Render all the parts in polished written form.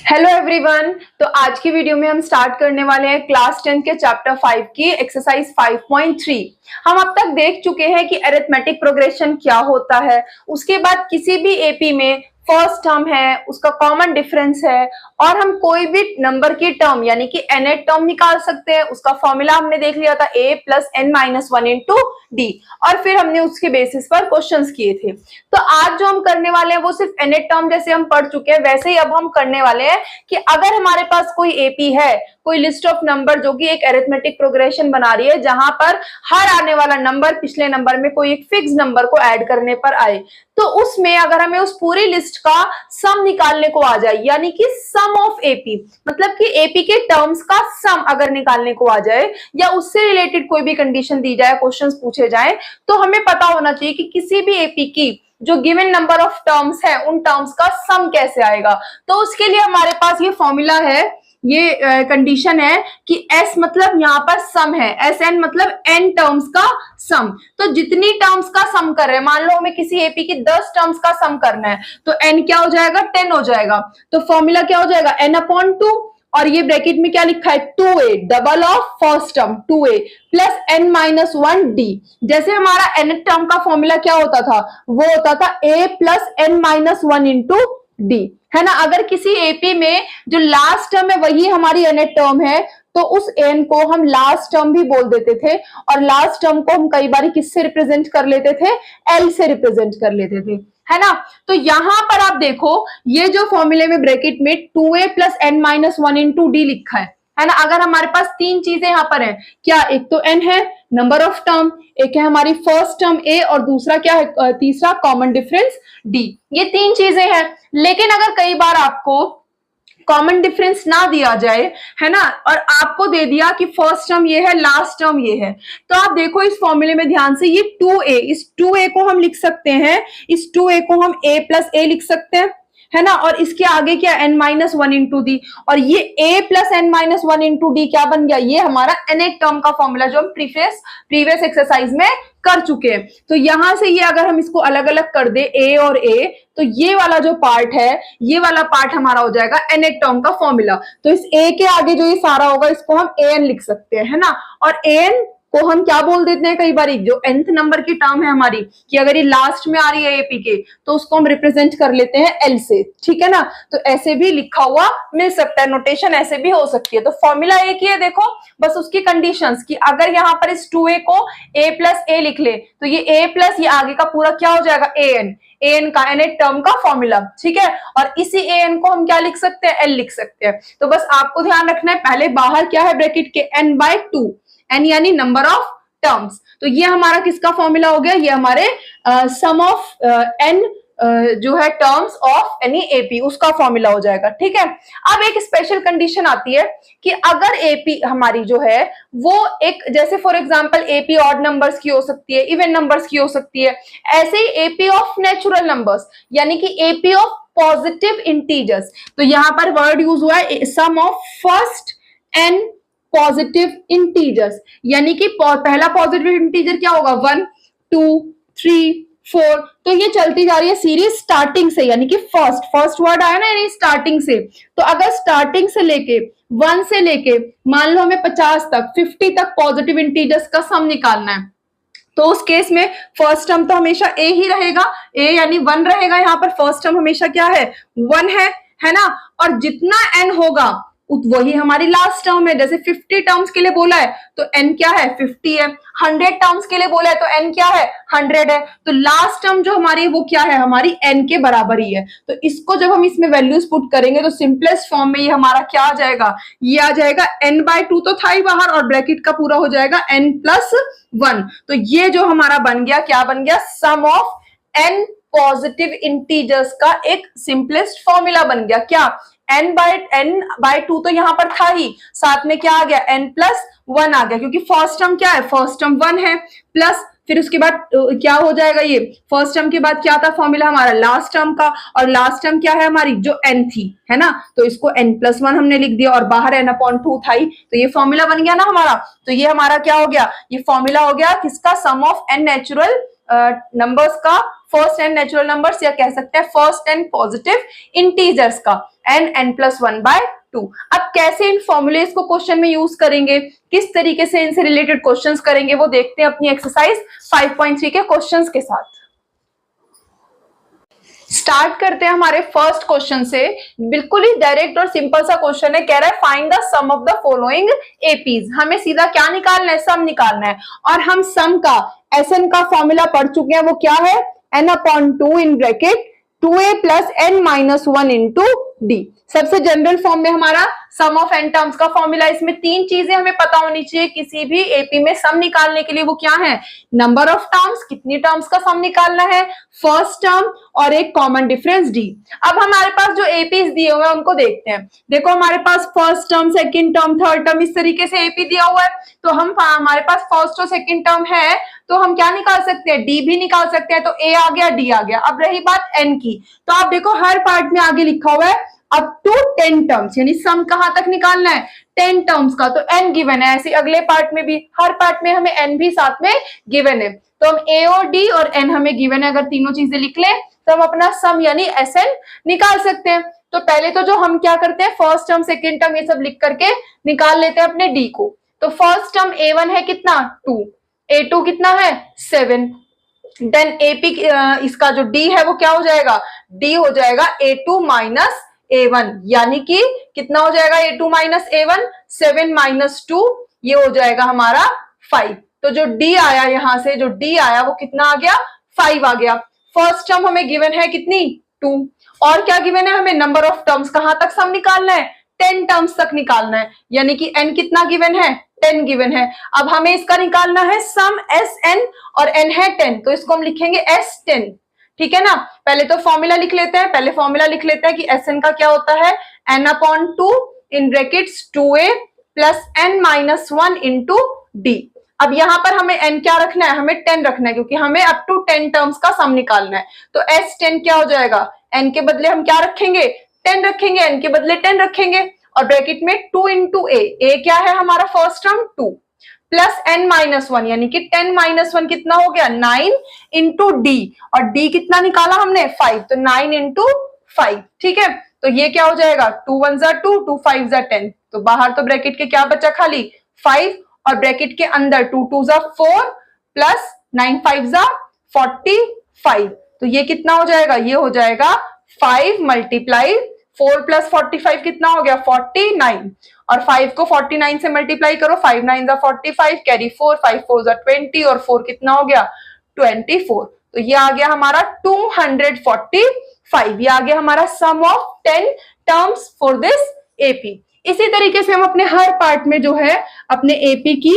Hello everyone. तो आज की वीडियो में हम स्टार्ट करने वाले हैं क्लास 10 के चैप्टर 5 की एक्सरसाइज 5.3। हम अब तक देख चुके हैं कि अरिथमेटिक प्रोग्रेशन क्या होता है। उसके बाद किसी भी एपी में फर्स्ट टर्म है, उसका कॉमन डिफरेंस है, और हम कोई भी नंबर की टर्म यानी कि nth टर्म निकाल सकते हैं। उसका फॉर्मूला हमने देख लिया था a plus n minus one into D, और फिर हमने उसके बेसिस पर क्वेश्चंस किए थे। तो आज जो हम करने वाले हैं वो सिर्फ nth टर्म जैसे हम पढ़ चुके हैं वैसे ही अब हम करने वाले हैं कि अगर हमारे पास कोई एपी है, कोई लिस्ट ऑफ नंबर जो कि एक अरिथमेटिक प्रोग्रेशन बना रही है जहां पर हर आने वाला नंबर पिछले नंबर में कोई एक फिक्स नंबर को ऐड करने पर आए, तो उसमें अगर हमें उस पूरी लिस्ट का सम निकालने को आ जाए यानी कि सम ऑफ एपी, मतलब कि एपी के टर्म्स का सम अगर निकालने को आ जाए या उससे रिलेटेड कोई भी कंडीशन दी जाए, क्वेश्चंस पूछे जाए, तो हमें पता होना चाहिए कि किसी भी एपी की जो गिवन नंबर ऑफ टर्म्स है उन टर्म्स का सम कैसे आएगा। तो उसके लिए हमारे पास ये फॉर्मूला है, ये कंडीशन है कि s मतलब यहाँ पर सम है, Sn मतलब n टर्म्स का सम। तो जितनी टर्म्स का सम कर रहे हैं, मान लो हमें किसी एपी की 10 टर्म्स का सम करना है, तो n क्या हो जाएगा, 10 हो जाएगा। तो फॉर्मूला क्या हो जाएगा, n/2, और ये ब्रैकेट में क्या लिखा है, 2a double of first term 2a plus n minus one D. जैसे हमारा n टर्म का फॉर्मूला क्या होता था, वो होता था a plus n minus one into D, है ना। अगर किसी एपी में जो लास्ट टर्म है वही हमारी nth टर्म है, तो उस n को हम लास्ट टर्म भी बोल देते थे, और लास्ट टर्म को हम कई बार किससे रिप्रेजेंट कर लेते थे, l से रिप्रेजेंट कर लेते थे, है ना। तो यहां पर आप देखो, ये जो फॉर्मूले में ब्रैकेट में 2a plus n minus one into D लिखा है ना। अगर हमारे पास तीन चीजें यहां पर हैं, क्या, एक तो n है नंबर ऑफ टर्म, एक है हमारी फर्स्ट टर्म a, और दूसरा क्या है, तीसरा कॉमन डिफरेंस d। ये तीन चीजें हैं। लेकिन अगर कई बार आपको कॉमन डिफरेंस ना दिया जाए, है ना, और आपको दे दिया कि फर्स्ट टर्म ये है लास्ट टर्म ये है, तो आप देखो इस फॉर्मूले में ध्यान से, ये 2a, इस 2a को हम लिख सकते हैं, इस 2a को हम a प्लस ए लिख सकते हैं, है ना। और इसके आगे क्या, n minus one into D, और ये a plus n minus one into D क्या बन गया, ये हमारा nth टर्म का फॉर्मूला जो हम प्रीवियस एक्सरसाइज में कर चुके हैं। तो यहां से ये अगर हम इसको अलग अलग कर दे a और a, तो ये वाला जो पार्ट है, ये वाला पार्ट हमारा हो जाएगा nth टर्म का फॉर्मूला। तो इस a के आगे जो ये सारा होगा इसको हम an लिख सकते हैं, है ना। और an को हम क्या बोल देते हैं, कई बार जो nth नंबर की टर्म है हमारी, कि अगर ये लास्ट में आ रही है एपी के, तो उसको हम रिप्रेजेंट कर लेते हैं l से, ठीक है ना। तो ऐसे भी लिखा हुआ मिल सकता है, नोटेशन ऐसे भी हो सकती है। तो फॉर्मूला एक ही है, देखो बस उसकी कंडीशंस की, अगर यहाँ पर इस 2a को a प्लस ए लिख ले, तो ये a प्लस ये आगे का पूरा क्या हो जाएगा, an का nth टर्म का फॉर्मूला, ठीक है। और इसी an को हम क्या लिख सकते हैं, l लिख सकते हैं। तो बस आपको ध्यान रखना है, पहले बाहर क्या है ब्रैकेट के, n/2, n यानी नंबर ऑफ टर्म्स। तो ये हमारा किसका फॉर्मूला हो गया, ये हमारे सम ऑफ n जो है टर्म्स ऑफ एनी एपी, उसका फॉर्मूला हो जाएगा, ठीक है। अब एक स्पेशल कंडीशन आती है कि अगर एपी हमारी जो है वो एक, जैसे for example AP odd numbers की हो सकती है, इवन नंबर्स की हो सकती है, ऐसे ही एपी ऑफ नेचुरल नंबर्स यानी कि एपी ऑफ पॉजिटिव इंटीजर्स। तो यहां पर वर्ड यूज हुआ है sum of first n positive integers, यानी कि पहला पॉजिटिव इंटीजर क्या होगा, 1 2 3 4। तो ये चलती जा रही है सीरीज स्टार्टिंग से, यानी कि फर्स्ट वर्ड आया ना, यानी स्टार्टिंग से। तो अगर स्टार्टिंग से लेके 1 से लेके मान लो हमें 50 तक 50 तक पॉजिटिव इंटीजर्स का सम निकालना है, तो उस केस में फर्स्ट टर्म तो हमेशा a ही रहेगा, a यानी 1 रहेगा। यहाँ पर फर्स्ट टर्म हमेशा क्या है, 1 है ना। और जितना n होगा वही हमारी लास्ट टर्म है। जैसे 50 टर्म्स के लिए बोला है तो n क्या है, 50 है। 100 टर्म्स के लिए बोला है तो n क्या है, 100 है। तो लास्ट टर्म जो हमारी है वो क्या है, हमारी n के बराबर ही है। तो इसको जब हम इसमें वैल्यूज पुट करेंगे तो सिंपलेस्ट फॉर्म में ये हमारा क्या आ जाएगा, ये आ जाएगा n/2 तो था ही बाहर, और ब्रैकेट का पूरा हो जाएगा n+1। तो ये जो हमारा बन गया, क्या बन गया, सम ऑफ n पॉजिटिव इंटीजर्स का एक सिंपलेस्ट फॉर्मूला बन गया। क्या, n/2 तो यहां पर था ही, साथ में क्या आ गया, n+1 आ गया, क्योंकि फर्स्ट टर्म क्या है, फर्स्ट टर्म 1 है, प्लस फिर उसके बाद क्या हो जाएगा, ये फर्स्ट टर्म के बाद क्या था फॉर्मूला हमारा लास्ट टर्म का, और लास्ट टर्म क्या है हमारी, जो n थी, है ना। तो इसको n+1 हमने लिख दिया, और बाहर n/2 था ही, तो ये फॉर्मूला बन गया ना हमारा। तो ये हमारा क्या हो गया, ये फॉर्मूला हो गया किसका, सम ऑफ n नेचुरल नंबर्स का, फर्स्ट एन नेचुरल नंबर्स, या कह सकते हैं फर्स्ट एन पॉजिटिव इंटीजर्स का, n+1/2। अब कैसे इन फॉर्मूलेस को क्वेश्चन में यूज करेंगे, किस तरीके से इनसे रिलेटेड क्वेश्चंस करेंगे, वो देखते हैं अपनी एक्सरसाइज 5.3 के क्वेश्चंस के साथ। स्टार्ट करते हैं हमारे फर्स्ट क्वेश्चन से। बिल्कुल ही डायरेक्ट और सिंपल सा क्वेश्चन है, कह रहा है find the sum of the following APs. हमें सीधा क्या निकालना है, सम निकालना है, और हम सम का एसएन का फॉर्मूला पढ़ चुके हैं, वो क्या है, n/2 in bracket 2a + n-1 into D. सबसे जनरल फॉर्म में हमारा सम ऑफ एन टर्म्स का फॉर्मूला। इसमें तीन चीजें हमें पता होनी चाहिए किसी भी एपी में सम निकालने के लिए, वो क्या है, नंबर ऑफ टर्म्स, कितनी टर्म्स का सम निकालना है, फर्स्ट टर्म, और एक कॉमन डिफरेंस डी। अब हमारे पास जो एपीज दिए हुए हैं उनको देखते हैं। देखो हमारे पास first term, second term, third term, इस तरीके से एपी दिया हुआ है। तो हमारे पास फर्स्ट और सेकंड टर्म है, तो हम क्या निकाल सकते हैं, डी भी निकाल सकते हैं। तो ए आ गया, डी आ गया। अब रही बात एन की, तो आप देखो हर पार्ट में आगे लिखा हुआ है अप टू 10 टर्म्स, यानी सम कहां तक निकालना है, 10 टर्म्स का। तो एन गिवन है, ऐसे अगले पार्ट में भी, हर पार्ट में हमें एन भी साथ में गिवन है। तो हम ए और डी और एन हमें गिवन है, अगर तीनों चीजें लिख लें तो हम अपना सम यानी एस एन निकाल सकते हैं। तो पहले तो जो हम क्या करते हैं, फर्स्ट टर्म, सेकेंड टर्म, ये सब लिख करके निकाल लेते हैं अपने डी को। तो फर्स्ट टर्म A1 है कितना, 2, A2 कितना है, 7, देन AP इसका जो D है वो क्या हो जाएगा, D हो जाएगा A2 माइनस A1, यानी कि कितना हो जाएगा A2 माइनस A1, 7 - 2, ये हो जाएगा हमारा 5। तो जो D आया, यहां से जो D आया वो कितना आ गया, 5 आ गया। फर्स्ट टर्म हमें गिवन है कितनी, 2, और क्या गिवन है हमें, नंबर ऑफ टर्म्स, कहां तक सम निकालना है, 10 टर्म्स तक निकालना है, यानी कि n कितना गिवन है, 10 गिवन है। अब हमें इसका निकालना है सम Sn, और n है 10, तो इसको हम लिखेंगे S10, ठीक है ना। पहले तो फॉर्मूला लिख लेते हैं, पहले फॉर्मूला लिख लेते हैं कि Sn का क्या होता है, n/2 in brackets 2a + n-1 into d. अब यहां पर हमें n क्या रखना है, हमें 10 रखना है, क्योंकि हमें अप टू 10 टर्म्स का सम निकालना है। तो S10 क्या हो जाएगा, n के बदले हम क्या रखेंगे, 10 रखेंगे, n के बदले 10 रखेंगे, और ब्रैकेट में 2 इंटू a क्या है हमारा फर्स्ट टर्म 2, प्लस n-1, यानी कि 10 - 1 कितना हो गया, 9 इंटू डी, और d कितना निकाला हमने, 5, तो 9 इंटू 5, ठीक है। तो ये क्या हो जाएगा, 2 × 1 = 2, 2 × 5 = 10, तो बाहर तो ब्रैकेट के क्या बचा, खाली 5, और ब्रैकेट के अंदर 2 × 2 = 4 प्लस 9 × 5 = 45। तो ये कितना हो जाएगा, ये हो जाएगा 5 × 4 + 45 कितना हो गया, 49, और 5 को 49 से मल्टीप्लाई करो, 5 × 9 = 45, कैरी 4, 5 × 4 = 20, और 4 कितना हो गया, 24। तो ये आ गया हमारा 245, ये आ गया हमारा sum of 10 terms for this AP. इसी तरीके से हम अपने हर पार्ट में जो है अपने एपी की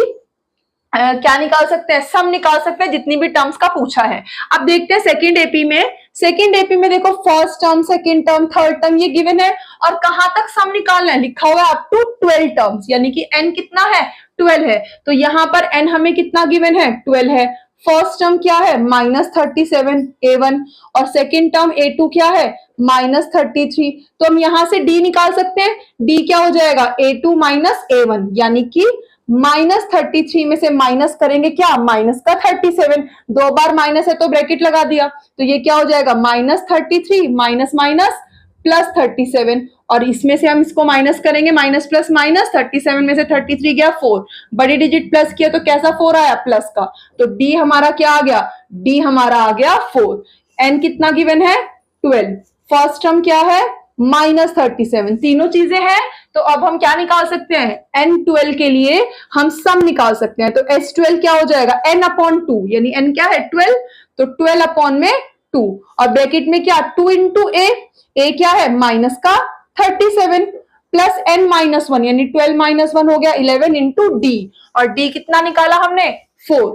क्या निकाल सकते हैं, सम निकाल सकते हैं, जितनी भी टर्म्स का पूछा है। अब देखते हैं सेकंड एपी में। सेकंड एपी में देखो first term, second term, third term ये गिवन है, और कहां तक सम निकालना है, लिखा हुआ है अप टू 12 टर्म्स, यानी कि n कितना है, 12 है। तो यहां पर n हमें कितना गिवन है, 12 है। फर्स्ट टर्म क्या है, -37 A1, और सेकेंड टर्म A2 क्या है, -33। तो हम यहां से d निकाल सकते हैं, d क्या हो जाएगा, A2 माइनस A1, यानी कि -33 में से माइनस करेंगे क्या, माइनस का 37, 2 बार माइनस है तो ब्रैकेट लगा दिया, तो ये क्या हो जाएगा, -33 माइनस माइनस प्लस 37, और इसमें से हम इसको माइनस करेंगे, माइनस प्लस माइनस, 37 में से 33 गया 4, बड़ी डिजिट प्लस किया तो कैसा 4 आया, प्लस का। तो डी हमारा क्या आ गया, डी हमारा आ गया 4। एन कितना गिवन है, 12। फर्स्ट टर्म क्या है, -37, तीनों चीजें हैं। तो अब हम क्या निकाल सकते हैं, n12 के लिए हम सम निकाल सकते हैं। तो S12 क्या हो जाएगा, n/2, यानी n क्या है 12, तो 12/2, और ब्रैकेट में क्या 2 इंटू a क्या है माइनस का 37, प्लस n-1, यानी 12 - 1 हो गया 11 इंटू डी, और d कितना निकाला हमने 4।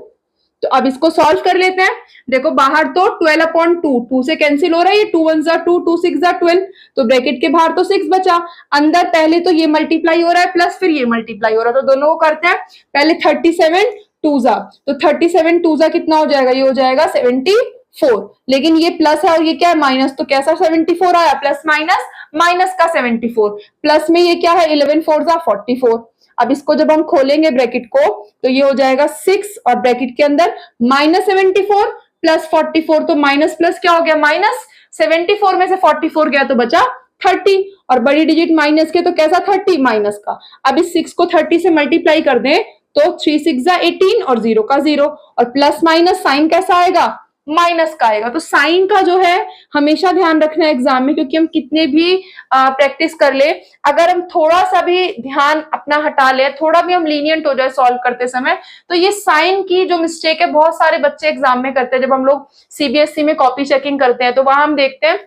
तो अब इसको सॉल्व कर लेते हैं। देखो बाहर तो 12/2, 2 से कैंसिल हो रहा है, 2 × 1 = 2, 2 × 6 = 12, तो ब्रैकेट के बाहर तो 6 बचा, अंदर पहले तो ये मल्टीप्लाई हो रहा है प्लस फिर ये मल्टीप्लाई हो रहा है, तो दोनों को करते हैं। पहले 37 2 जा, तो 37 2 जा कितना हो जाएगा, ये हो जाएगा 74, लेकिन ये प्लस है और ये क्या है माइनस, तो कैसा 74 आया, प्लस माइनस, माइनस का 74, प्लस में ये क्या है 11 4 जा 44। अब इसको जब हम खोलेंगे ब्रैकेट को तो ये हो जाएगा 6, और ब्रैकेट के अंदर -74 प्लस 44, तो माइनस प्लस क्या हो गया माइनस, 74 में से 44 गया तो बचा 30, और बड़ी डिजिट माइनस के तो कैसा 30 माइनस का। अब इस 6 को 30 से मल्टीप्लाई कर दें तो 3 6 18 और 0 का 0, और प्लस माइनस साइन कैसा आएगा, माइनस का आएगा। तो साइन का जो है हमेशा ध्यान रखना है एग्जाम में, क्योंकि हम कितने भी प्रैक्टिस कर ले, अगर हम थोड़ा सा भी ध्यान अपना हटा ले, थोड़ा भी हम लीनियंट हो जाए सॉल्व करते समय, तो ये साइन की जो मिस्टेक है बहुत सारे बच्चे एग्जाम में करते हैं। जब हम लोग सीबीएसई में कॉपी चेकिंग करते हैं तो वहां हम देखते हैं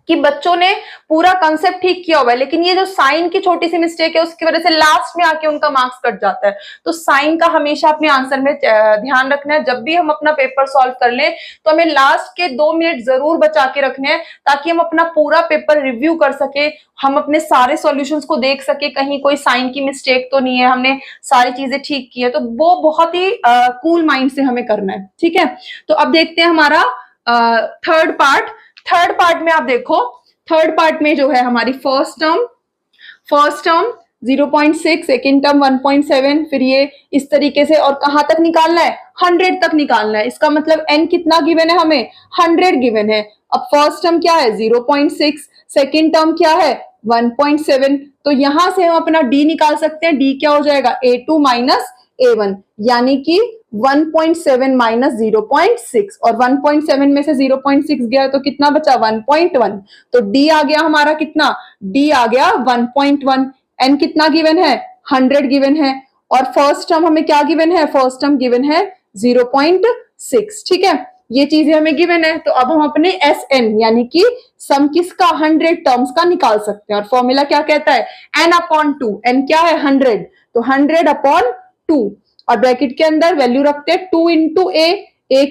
कि बच्चों ने पूरा कंसेप्ट ठीक किया हुआ है, लेकिन ये जो साइन की छोटी सी मिस्टेक है उसकी वजह से लास्ट में आके उनका मार्क्स कट जाता है। तो साइन का हमेशा अपने आंसर में ध्यान रखना है। जब भी हम अपना पेपर सॉल्व कर लें तो हमें लास्ट के 2 मिनट जरूर बचा के रखने हैं, ताकि हम अपना पूरा पेपर रिव्यू कर सके, हम अपने सारे सॉल्यूशंस को देख सके, कहीं कोई साइन की मिस्टेक तो नहीं है, हमने सारी चीजें ठीक की है। तो वो बहुत ही कूल माइंड से हमें करना है, ठीक है। तो अब देखते हैं हमारा थर्ड पार्ट में आप देखो, थर्ड पार्ट में जो है हमारी फर्स्ट टर्म 0.6, सेकेंड टर्म 1.7, फिर ये इस तरीके से, और कहां तक निकालना है 100 तक निकालना है। इसका मतलब n कितना गिवन है हमें, 100 गिवन है। अब फर्स्ट टर्म क्या है 0.6, सेकेंड टर्म क्या है 1.7, तो यहां से हम अपना d निकाल सकते हैं। d क्या हो जाएगा a2 माइनस a1, यानी कि 1.7 माइनस 0.6, और 1.7 में से 0.6 गया तो कितना बचा 1.1, तो d आ गया हमारा कितना, d आ गया 1.1। n कितना गिवन है 100 गिवन है, और फर्स्ट टर्म हमें क्या गिवन है, फर्स्ट टर्म गिवन है 0.6, ठीक है। ये चीजें हमें गिवन है, तो अब हम अपने Sn यानी कि सम किसका 100 टर्म्स का निकाल सकते हैं, और फॉर्मूला क्या कहता है n/2, n क्या है 100, तो 100/2, और ब्रैकेट के अंदर वैल्यू रखते हैं 2 इंटू a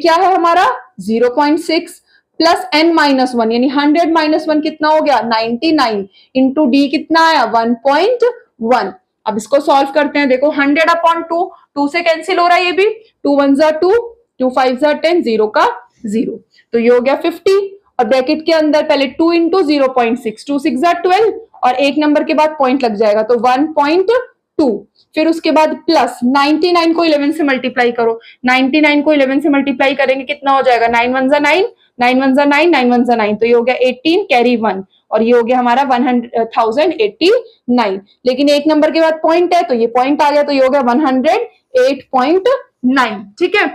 क्या है हमारा 0.6 प्लस n-1, यानी 100 माइनस 1 कितना हो गया 99, इंटू डी कितना आया 1.1। अब इसको सॉल्व करते हैं, देखो 100/2, 2 से कैंसिल हो रहा है ये भी, 2 1 जा 2, 2 5 जा 10, 0 का 0, तो ये हो गया 50, और ब्रैकेट के अंदर पहले 2 इंटू 0.6, 2 6 जा 12, और एक नंबर के बाद पॉइंट लग जाएगा तो 1.2, फिर उसके बाद प्लस 99 को 11 से मल्टीप्लाई करो, 99 को 11 से मल्टीप्लाई करेंगे कितना हो जाएगा 9 1 जा 9, 9 1 जा 9, 9 1 जा 9, तो ये हो गया 18 कैरी 1, और ये हो गया हमारा 1089। लेकिन एक नंबर के बाद पॉइंट है तो ये पॉइंट आ गया, तो ये हो गया 108.9, ठीक है।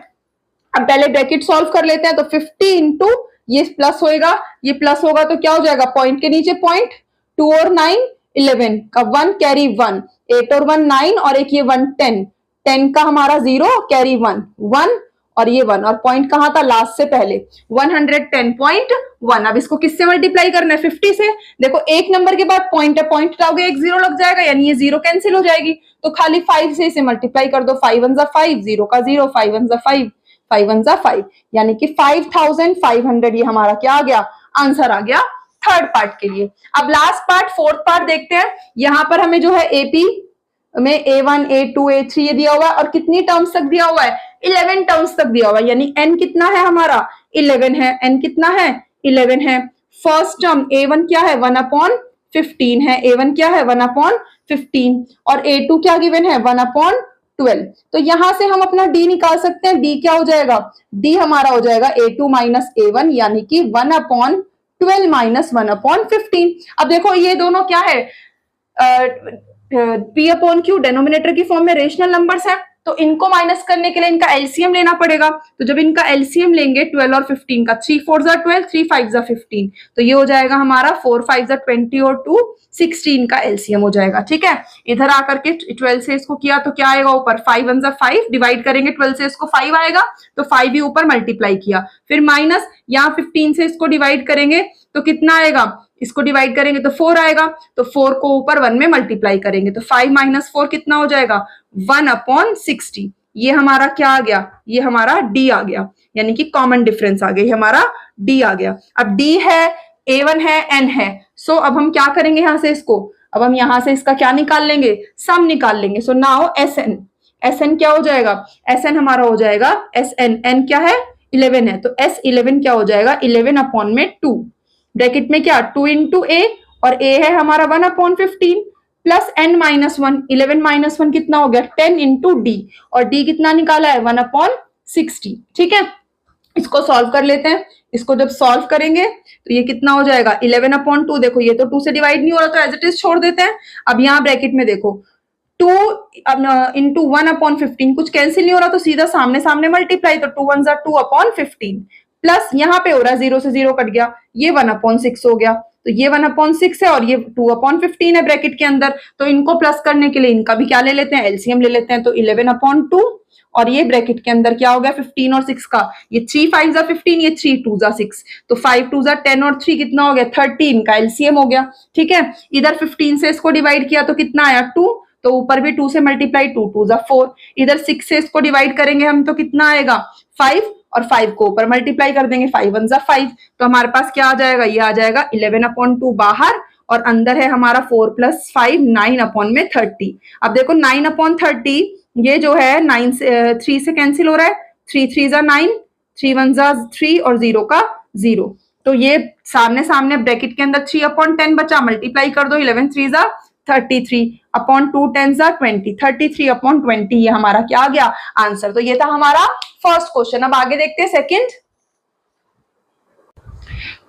अब पहले ब्रैकेट सॉल्व कर लेते हैं, तो 50 इंटू ये प्लस होएगा, ये प्लस होगा तो क्या हो जाएगा पॉइंट के नीचे पॉइंट, 2 और 9 11 का 1 कैरी 1, 8 और 1 9, और एक ये 1 10, 10 का हमारा 0 कैरी 1 1, और ये 1, और पॉइंट कहां था लास्ट से पहले 110.1। अब इसको किससे मल्टीप्लाई करना है 50 से, देखो एक नंबर के बाद पॉइंट है, पॉइंट हटाओगे एक 0 लग जाएगा, यानी ये 0 कैंसिल हो जाएगी, तो खाली 5 से इसे मल्टीप्लाई कर दो, 5 1 जा 5, 0 का 0, 5 1 जा 5, 5 1 जा 5, यानी कि 5500, ये हमारा क्या आ गया आंसर आ गया थर्ड पार्ट के लिए। अब लास्ट पार्ट फोर्थ पार्ट देखते हैं। यहां पर हमें जो है एपी में A1 A2 A3 ये दिया हुआ है, और कितनी टर्म्स तक दिया हुआ है 11 टर्म्स तक दिया हुआ है, यानी n कितना है हमारा 11 है, n कितना है 11 है। फर्स्ट टर्म A1 क्या है 1/15 है, A1 क्या है 1/15, और A2 क्या गिवन है 1/12, तो यहां से हम अपना d निकाल सकते हैं। d क्या हो जाएगा, d हमारा हो जाएगा A2 माइनस A1, यानी कि 1/12 माइनस 1/15। अब देखो ये दोनों क्या है P/Q डेनोमिनेटर की फॉर्म में रेशनल नंबर्स है, तो इनको माइनस करने के लिए इनका एलसीएम लेना पड़ेगा। तो जब इनका एलसीएम लेंगे 12 और 15 का, 3 4 जा 12, 3 5 जा 15, तो ये हो जाएगा हमारा 4 5 जा 20 और 2 16 का एलसीएम हो जाएगा, ठीक है। इधर आकर के 12 से इसको किया तो क्या आएगा ऊपर 5 1 जा 5, डिवाइड करेंगे 12 से इसको 5 आएगा, तो 5 भी ऊपर मल्टीप्लाई किया, फिर माइनस यहाँ 15 से इसको डिवाइड करेंगे तो कितना आएगा, इसको डिवाइड करेंगे तो 4 आएगा, तो 4 को ऊपर 1 में मल्टीप्लाई करेंगे, तो 5 माइनस 4 कितना हो जाएगा 1/60। ये हमारा क्या आ गया, ये हमारा d आ गया, यानी कि कॉमन डिफरेंस आ गया, ये हमारा d आ गया। अब d है, A1 है, n है, सो अब हम क्या करेंगे यहां से इसको, अब हम यहां से इसका क्या निकाल लेंगे, सम निकाल लेंगे। सो नाउ Sn क्या हो जाएगा, Sn हमारा हो जाएगा Sn, n क्या है 11 है, तो S11 क्या हो जाएगा 11/2, ब्रैकेट में क्या 2 इंटू a, और a है हमारा 1/15 प्लस n-1, 11 माइनस 1 कितना हो गया 10 इंटू डी, और d कितना निकाला है 1/60, ठीक है। इसको सॉल्व कर लेते हैं। इसको जब सॉल्व करेंगे तो ये कितना हो जाएगा 11/2। देखो ये तो 2 से डिवाइड नहीं हो रहा, तो एज इट इज छोड़ देते हैं। अब यहाँ ब्रैकेट में देखो 2 इंटू 1/15, कुछ कैंसिल नहीं हो रहा तो सीधा सामने सामने मल्टीप्लाई, तो 2 1 2/15 प्लस यहाँ पे हो रहा है 0 से 0 कट गया, ये 1/6 हो गया। तो ये 1/6 है और ये 2/15 है ब्रैकेट के अंदर, तो इनको प्लस करने के लिए इनका भी क्या ले लेते हैं, एलसीएम ले लेते हैं। तो 11/2 और ये ब्रैकेट के अंदर क्या हो गया 15 और 6 का, ये 3 5 जा 15, ये 3 2 जा 6, तो 5 2 जा 10 और 3 कितना हो गया 13 का एलसीएम हो गया। ठीक है, इधर 15 से इसको डिवाइड किया तो कितना आया 2, तो ऊपर भी 2 से मल्टीप्लाई, 2 2 जा 4, इधर 6 से इसको डिवाइड करेंगे हम तो कितना आएगा 5, और 5 को ऊपर मल्टीप्लाई कर देंगे, 5 1 जा 5, तो हमारे पास क्या आ जाएगा, ये आ जाएगा 11/2 बाहर, और अंदर है हमारा 4 + 5 9/30। अब देखो 9/30 ये जो है 9 से 3 से कैंसिल हो रहा है, 3 3 जा 9, 3 1 जा 3 और 0 का 0, तो ये सामने सामने ब्रैकेट के अंदर 3/10 बचा, मल्टीप्लाई कर दो, 11 3 जा 33/2 10 जा 20, 33/20 ये हमारा क्या आ गया आंसर। तो ये था हमारा फर्स्ट क्वेश्चन। अब आगे देखते हैं सेकंड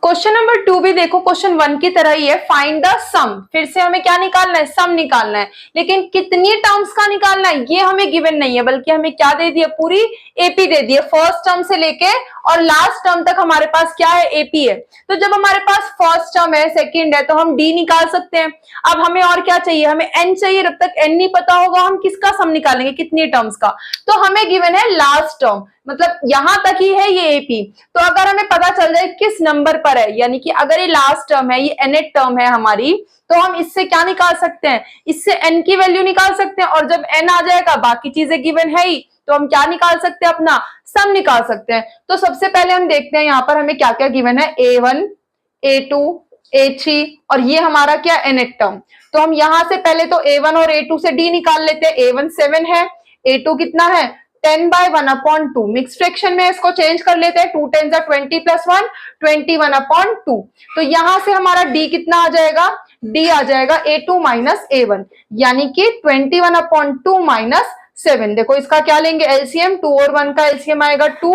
क्वेश्चन नंबर 2 भी देखो क्वेश्चन 1 की तरह ही है, फाइंड द सम। फिर से हमें क्या निकालना है, सम निकालना है, लेकिन कितनी टर्म्स का निकालना है ये हमें गिवन नहीं है, बल्कि हमें क्या दे दिया, पूरी एपी दे दी है, फर्स्ट टर्म से लेके और लास्ट टर्म तक हमारे पास क्या है, एपी है। तो जब हमारे पास फर्स्ट टर्म है, सेकंड है, तो हम डी निकाल सकते हैं। अब हमें और क्या चाहिए, हमें एन चाहिए। जब तक एन नहीं पता होगा हम किसका सम निकालेंगे, कितनी टर्म्स का। तो हमें गिवन है लास्ट टर्म, मतलब यहां तक ही है ये एपी। तो अगर हमें पता चल जाए किस नंबर पर है, यानी कि अगर ये लास्ट टर्म है, ये nth टर्म है हमारी, तो हम इससे क्या निकाल सकते हैं, इससे n की वैल्यू निकाल सकते हैं। और जब n आ जाएगा, बाकी चीजें गिवन है ही, तो हम क्या निकाल सकते हैं, अपना सम निकाल सकते हैं। तो सबसे पहले हम देखते हैं यहाँ पर हमें क्या क्या गिवन है, a1 a2 a3 और ये हमारा क्या nth टर्म। तो हम यहां से पहले तो a1 और a2 से d निकाल लेते हैं। a1 7 है, a2 कितना है 10/1/2, मिक्स फ्रैक्शन में इसको चेंज कर लेते हैं, 2 10 जा 20 + 1 21/2। तो यहां से हमारा d कितना आ जाएगा, d आ जाएगा a2 - a1, यानी कि 21/2 - 7। देखो इसका क्या लेंगे एलसीएम, 2 और 1 का एलसीएम आएगा 2,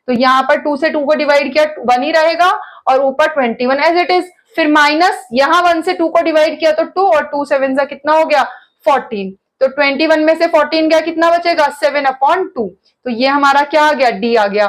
तो यहाँ पर 2 से 2 को डिवाइड किया 1 ही रहेगा, और ऊपर 21 एज इट इज। फिर माइनस यहाँ 1 से 2 को डिवाइड किया तो 2, और 2 7 जा कितना हो गया 14, तो 21 में से 14 गया, कितना बचेगा 7/2। तो ये हमारा क्या आ गया, डी आ गया।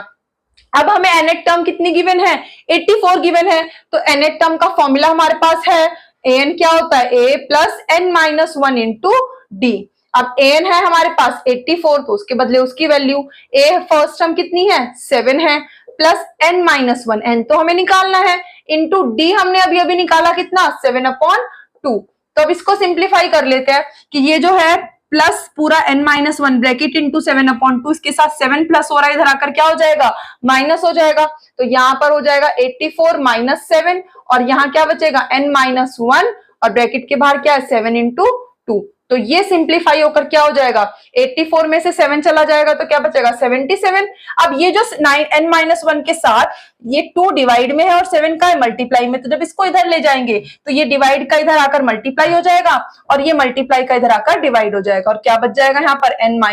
अब हमें nth टर्म कितनी गिवन है, 84 गिवन है। तो nth टर्म का फॉर्मूला हमारे पास है, an क्या होता है, a + n - 1 इंटू डी। अब an है हमारे पास 84, तो उसके बदले उसकी वैल्यू, a फर्स्ट टर्म कितनी है 7 है, प्लस n - 1, n तो हमें निकालना है, इंटू डी हमने अभी अभी निकाला कितना 7/2। तो अब इसको सिंप्लीफाई कर लेते हैं कि ये जो है प्लस पूरा n - 1 ब्रैकेट इंटू 7/2, इसके साथ 7 प्लस हो रहा है, इधर आकर क्या हो जाएगा माइनस हो जाएगा। तो यहाँ पर हो जाएगा 84 - 7, और यहाँ क्या बचेगा n - 1, और ब्रैकेट के बाहर क्या है 7 × 2। तो ये सिंप्लीफाई होकर क्या हो जाएगा, 84 में से 7 चला जाएगा तो क्या बचेगा 77। अब ये जो n - 1 के साथ ये 2 डिवाइड में है और 7 का है मल्टीप्लाई में, तो जब इसको इधर ले जाएंगे तो ये डिवाइड का इधर आकर मल्टीप्लाई हो जाएगा, और ये मल्टीप्लाई का इधर आकर डिवाइड हो जाएगा, और क्या बच जाएगा यहाँ पर n -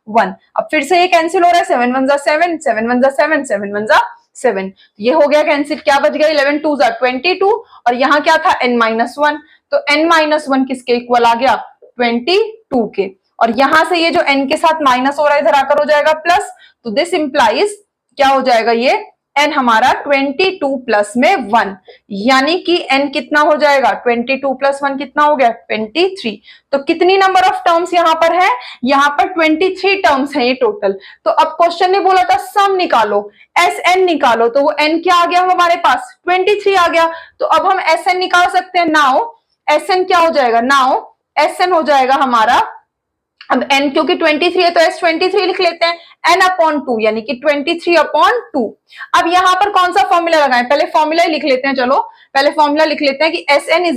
1। अब फिर से ये कैंसिल हो रहा है, 7 1 जा 7, 7 1 जा 7, 7 1 जा 7, ये हो गया कैंसिल। क्या बच गया 11 2 जा 22, और यहाँ क्या था n - 1, तो n - 1 किसके इक्वल आ गया 22 के, और यहां से ये जो n के साथ माइनस हो रहा है इधर आकर हो जाएगा प्लस। तो दिस इंप्लाइज क्या हो जाएगा, ये n हमारा 22 प्लस में 1, यानी कि n कितना हो जाएगा 22 + 1 कितना हो गया 23। तो कितनी नंबर ऑफ टर्म्स यहाँ पर है, यहाँ पर 23 टर्म्स है ये टोटल। तो अब क्वेश्चन ने बोला था सम निकालो, Sn निकालो, तो वो n क्या आ गया हमारे पास 23 आ गया। तो अब हम Sn निकाल सकते हैं। नाउ Sn क्या हो जाएगा, नाउ Sn हो जाएगा हमारा, अब n क्योंकि 23 है तो S23 लिख लेते हैं, n/2 यानी कि 23/2। अब यहाँ पर कौन सा फॉर्मूला लगाएं, पहले फॉर्मूला ही लिख लेते हैं। चलो पहले फॉर्मूला लिख लेते हैं कि Sn =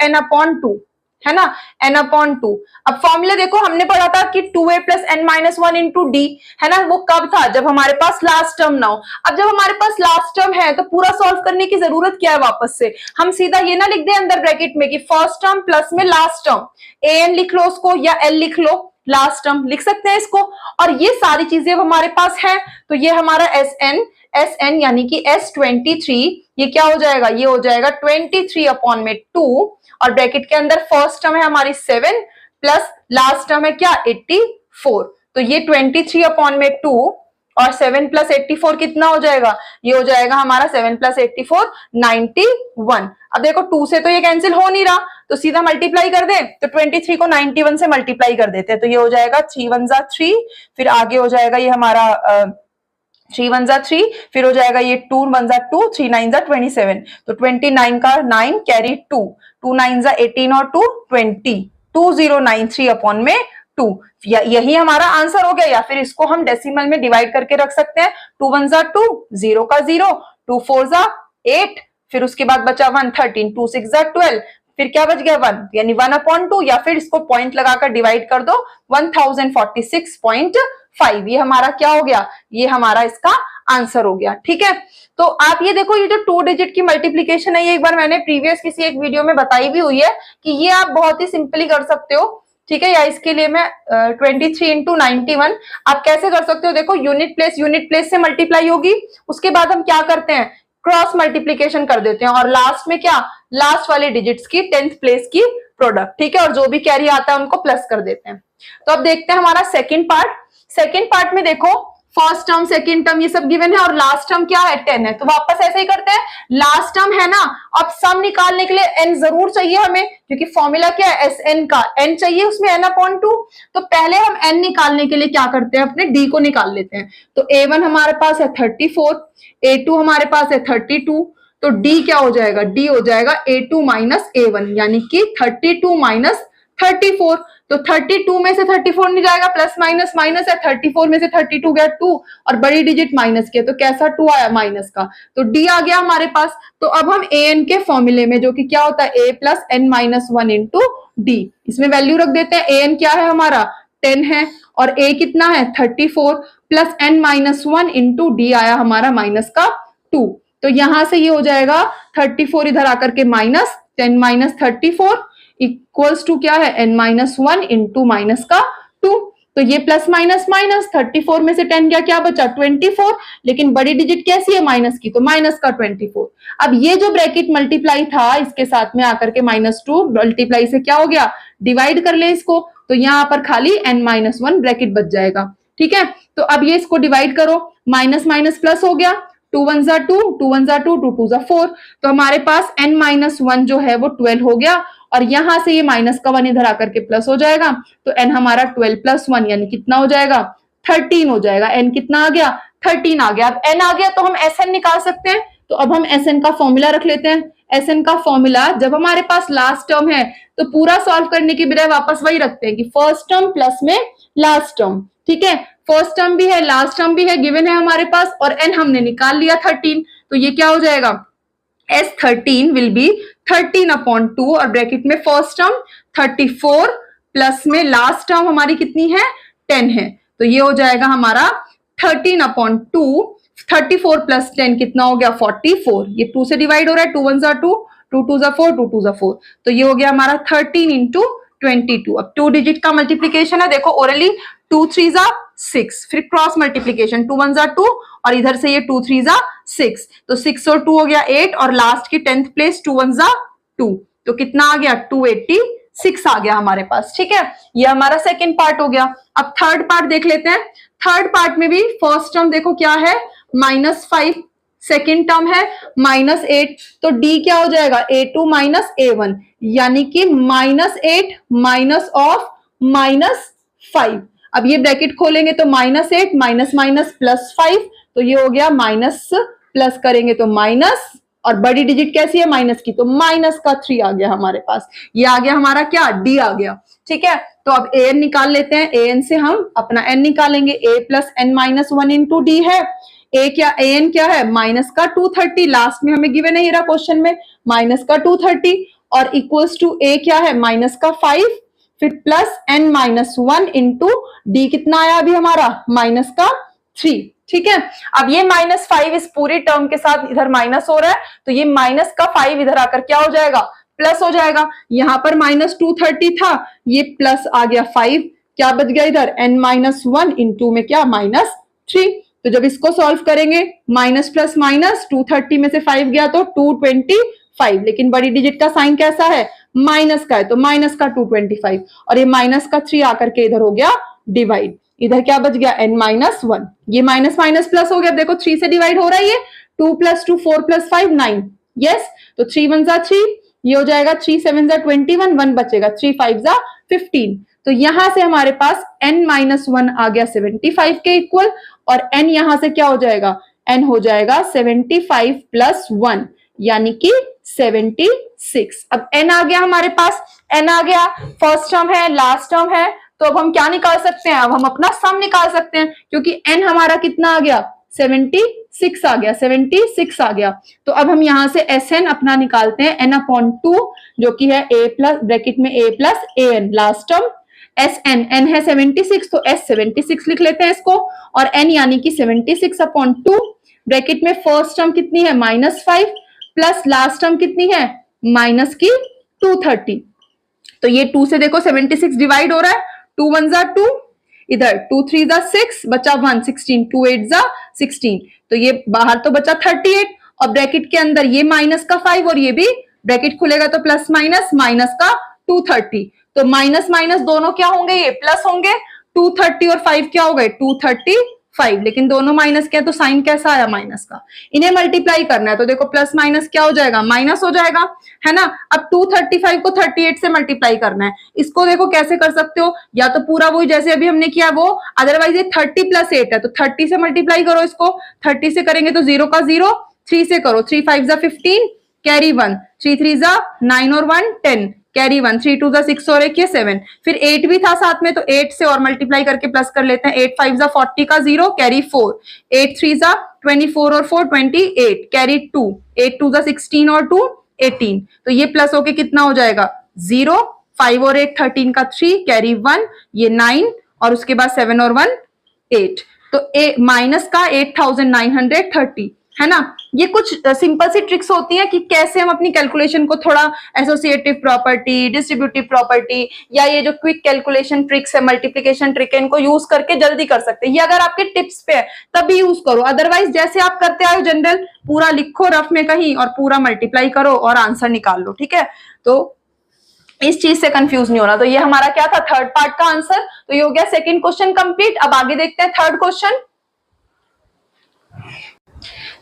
n/2, है ना, n/2। अब फॉर्मूला देखो हमने पढ़ा था कि 2a + n - 1 इंटू डी, है ना, वो कब था जब हमारे पास लास्ट टर्म ना हो। अब जब हमारे पास लास्ट टर्म है तो पूरा सॉल्व करने की जरूरत क्या है, वापस से हम सीधा ये ना लिख दें अंदर ब्रैकेट में कि फर्स्ट टर्म प्लस में लास्ट टर्म, an लिख लो उसको या l लिख लो, लास्ट टर्म लिख सकते हैं इसको। और ये सारी चीजें अब हमारे पास है, तो ये हमारा एस एन यानी कि S23 ये क्या हो जाएगा, ये हो जाएगा 23/2 और ब्रैकेट के अंदर फर्स्ट टर्म है हमारी 7 प्लस लास्ट टर्म है क्या 84। तो ये 23/2 और 7 प्लस 84 कितना हो जाएगा, ये हो जाएगा हमारा 7 प्लस 84 91। अब देखो 2 से तो ये कैंसिल हो नहीं रहा, तो सीधा मल्टीप्लाई कर दे, तो 23 को 91 से मल्टीप्लाई कर देते हैं, तो ये हो जाएगा 3 1 जा 3, फिर आगे हो जाएगा ये हमारा 3 1 जा 3, फिर हो जाएगा ये 2 1 जा 2, 3 9 जा 27, तो 29 का 9 कैरी 2, 2 9 जा 18 और 2 20, 2093/2 यही हमारा आंसर हो गया। या फिर इसको हम डेसिमल में डिवाइड करके रख सकते हैं, 2 1 जा 2, 0 का 0, 2 4 जा 8, फिर उसके बाद बचा 1 13, 2 6 जा 12, फिर क्या बच गया 1 यानी 1/2, या फिर इसको पॉइंट लगाकर डिवाइड कर दो 1046.5, ये हमारा क्या हो गया, ये हमारा इसका आंसर हो गया। ठीक है, तो आप ये देखो ये जो 2 डिजिट की मल्टीप्लीकेशन है, ये एक बार मैंने प्रीवियस किसी एक वीडियो में बताई भी हुई है कि ये आप बहुत ही सिंपली कर सकते हो। ठीक है, या इसके लिए मैं 23 × 91 आप कैसे कर सकते हो, देखो यूनिट प्लेस से मल्टीप्लाई होगी, उसके बाद हम क्या करते हैं क्रॉस मल्टीप्लीकेशन कर देते हैं और लास्ट में क्या लास्ट वाले डिजिट्स की 10th प्लेस की प्रोडक्ट। ठीक है, और जो भी कैरी आता है उनको प्लस कर देते हैं। तो अब देखते हैं हमारा सेकंड पार्ट में देखो फर्स्ट टर्म सेकंड टर्म ये सब गिवन है और लास्ट टर्म क्या है 10 है, तो वापस ऐसे ही करते हैं। लास्ट टर्म है ना, अब सम निकालने के लिए n जरूर चाहिए हमें, क्योंकि फॉर्मूला क्या है Sn का, n चाहिए उसमें n/2। तो पहले हम n निकालने के लिए क्या करते हैं, अपने d को निकाल लेते हैं। तो a1 हमारे पास है 34, a2 हमारे पास है 32, तो d क्या हो जाएगा, d हो जाएगा a2 माइनस a1 यानी कि 32 माइनस 34। तो 32 में से 34 नहीं जाएगा, प्लस माइनस माइनस है, 34 में से 32 गया 2 और बड़ी डिजिट माइनस किया, तो कैसा 2 आया माइनस का, तो d आ गया हमारे पास। तो अब हम an के फॉर्मूले में जो कि क्या होता है a plus n-1 into d, इसमें वैल्यू रख देते हैं। an क्या है हमारा 10 है और a कितना है 34 प्लस n-1 इंटू d आया हमारा माइनस का 2, तो यहां से ये हो जाएगा 34 इधर आकर के माइनस 10 माइनस 34 इक्वल्स टू क्या है n-1 इंटू माइनस का 2। तो ये प्लस माइनस माइनस 34 में से 10 गया, क्या बचा 24, लेकिन बड़ी डिजिट कैसी है माइनस की, तो माइनस का 24। अब ये जो ब्रैकेट मल्टीप्लाई था इसके साथ में आकर के -2 मल्टीप्लाई से क्या हो गया डिवाइड कर ले इसको, तो यहाँ पर खाली n-1 ब्रैकेट बच जाएगा। ठीक है, तो अब ये इसको डिवाइड करो, माइनस माइनस प्लस हो गया, 2 1 जा 2, 2 1 जा 2, 2 2 जा 4, तो हमारे पास n-1 जो है वो 12 हो गया और यहां से ये माइनस का 1 इधर आकर के प्लस हो जाएगा, तो n हमारा 12 + 1 यानी कितना हो जाएगा 13 हो जाएगा। n कितना आ गया 13 आ गया। अब n आ गया तो हम Sn निकाल सकते हैं, तो अब हम Sn का फॉर्मूला रख लेते हैं। Sn का फॉर्मूला जब हमारे पास लास्ट टर्म है तो पूरा सॉल्व करने की बजाय वापस वही रखते हैं कि फर्स्ट टर्म प्लस में लास्ट टर्म। ठीक है, फर्स्ट टर्म भी है लास्ट टर्म भी है गिवन है हमारे पास और n हमने निकाल लिया 13, तो ये क्या हो जाएगा S13 विल बी 13/2 और ब्रैकेट में फर्स्ट टर्म 34 प्लस में लास्ट टर्म हमारी कितनी है 10 है, तो ये हो जाएगा हमारा 13/2, 34 प्लस 10 कितना हो गया 44, ये 2 से डिवाइड हो रहा है, 2 1 जा 2, 2 2 जा 4, 2 2 जा 4, तो ये हो गया हमारा 13 इंटू 22। अब 2 डिजिट का मल्टीप्लीकेशन है, देखो ओरली 2 3 जा 6, फिर क्रॉस मल्टीप्लीकेशन 2 1 जा 2 और इधर से ये 2 3 जा 6, तो 6 और 2 हो गया 8 और लास्ट की 10th प्लेस 2 1 जा 2, तो कितना आ गया 286 आ गया हमारे पास। ठीक है, ये हमारा सेकंड पार्ट हो गया। अब थर्ड पार्ट देख लेते हैं। थर्ड पार्ट में भी फर्स्ट टर्म देखो क्या है -5, सेकेंड टर्म है -8, तो d क्या हो जाएगा a2 माइनस a1 यानी कि -8 माइनस ऑफ -5। अब ये ब्रैकेट खोलेंगे तो -8 माइनस माइनस +5, तो ये हो गया माइनस प्लस करेंगे तो माइनस और बड़ी डिजिट कैसी है माइनस की, तो माइनस का 3 आ गया हमारे पास। ये आ गया हमारा क्या d आ गया। ठीक है, तो अब an निकाल लेते हैं। an से हम अपना n निकालेंगे, a plus n-1 into d है। an क्या है माइनस का 230, लास्ट में हमें गिवन है ये रहा क्वेश्चन में माइनस का 230 और इक्वल्स टू a क्या है माइनस का 5 फिर प्लस n-1 इंटू d कितना आया अभी हमारा माइनस का 3। ठीक है, अब ये -5 इस पूरी टर्म के साथ इधर माइनस हो रहा है, तो ये माइनस का 5 इधर आकर क्या हो जाएगा प्लस हो जाएगा। यहां पर -230 था, ये प्लस आ गया 5, क्या बच गया इधर n-1 इंटू में क्या -3। तो जब इसको सॉल्व करेंगे माइनस प्लस माइनस 230 में से 5 गया तो 225, लेकिन बड़ी डिजिट का साइन कैसा है माइनस का है तो माइनस का 225 और ये माइनस का 3 आकर के इधर हो गया डिवाइड। इधर क्या बच गया n-1, ये माइनस माइनस प्लस हो गया। देखो 3 से डिवाइड हो रहा है ये 2 + 2 4 + 5 9। यस, तो 3 1 जा 3, ये हो जाएगा 3 7 जा 21, 1 बचेगा 3 5 जा 15। तो यहां से हमारे पास n-1 आ गया 75 के इक्वल और n यहां से क्या हो जाएगा n हो जाएगा 75 + 1 यानी कि 76। अब n आ गया हमारे पास, n आ गया, फर्स्ट टर्म है लास्ट टर्म है, तो अब हम क्या निकाल सकते हैं, अब हम अपना सम निकाल सकते हैं क्योंकि n हमारा कितना आ गया 76 आ गया, 76 आ गया। तो अब हम यहां से Sn अपना निकालते हैं n/2 जो कि है a प्लस ब्रैकेट में a plus an last term Sn, n है 76 तो S 76 लिख लेते हैं इसको और n यानी कि 76/2 ब्रैकेट में फर्स्ट टर्म कितनी है -5 प्लस लास्ट टर्म कितनी है माइनस की 230। तो ये 2 से देखो 76 डिवाइड हो रहा है, 2 1 जा 2, इधर 2 3 जा 6 बचा 1 16, 2 8 जा 16, तो ये बाहर तो बचा 38 और ब्रैकेट के अंदर ये माइनस का 5 और ये भी ब्रैकेट खुलेगा तो प्लस माइनस का 230, तो माइनस माइनस दोनों क्या होंगे ये प्लस होंगे, 230 और 5 क्या हो गए 235, लेकिन दोनों माइनस क्या है तो साइन कैसा आया माइनस का। इन्हें मल्टीप्लाई करना है तो देखो प्लस माइनस क्या हो जाएगा माइनस हो जाएगा, है ना। अब 235 को 38 से मल्टीप्लाई करना है, इसको देखो कैसे कर सकते हो, या तो पूरा वही जैसे अभी हमने किया वो, अदरवाइज ये 30 + 8 है तो 30 से मल्टीप्लाई करो इसको, 30 से करेंगे तो 0 का 0, 3 से करो 3 5 जा 15 कैरी 1, 3 3 जा 9 और 1 10 कैरी 1, 3 2 जा 6 और 1 ये 7, फिर 8 भी था साथ में तो 8 से और मल्टीप्लाई करके प्लस कर लेते हैं, 8 5 जा 40 का 0 कैरी 4, 8 3 जा 24 और 4 28 कैरी 2, 8 2 जा 16 और 2 18, तो ये प्लस होके कितना हो जाएगा 0, 5 और 8 13 का 3 कैरी 1 ये 9 और उसके बाद 7 और 1 8, तो माइनस का 8930, है ना। ये कुछ सिंपल सी ट्रिक्स होती हैं कि कैसे हम अपनी कैलकुलेशन को थोड़ा एसोसिएटिव प्रॉपर्टी, डिस्ट्रीब्यूटिव प्रॉपर्टी या ये जो क्विक कैलकुलेशन ट्रिक्स है, मल्टीप्लिकेशन ट्रिक है, इनको यूज करके जल्दी कर सकते हैं। ये अगर आपके टिप्स पे है तभी यूज करो, अदरवाइज जैसे आप करते आए जनरल पूरा लिखो रफ में कहीं और पूरा मल्टीप्लाई करो और आंसर निकाल लो, ठीक है। तो इस चीज से कंफ्यूज नहीं होना। तो ये हमारा क्या था थर्ड पार्ट का आंसर, तो ये हो गया सेकंड क्वेश्चन कंप्लीट। अब आगे देखते हैं थर्ड क्वेश्चन।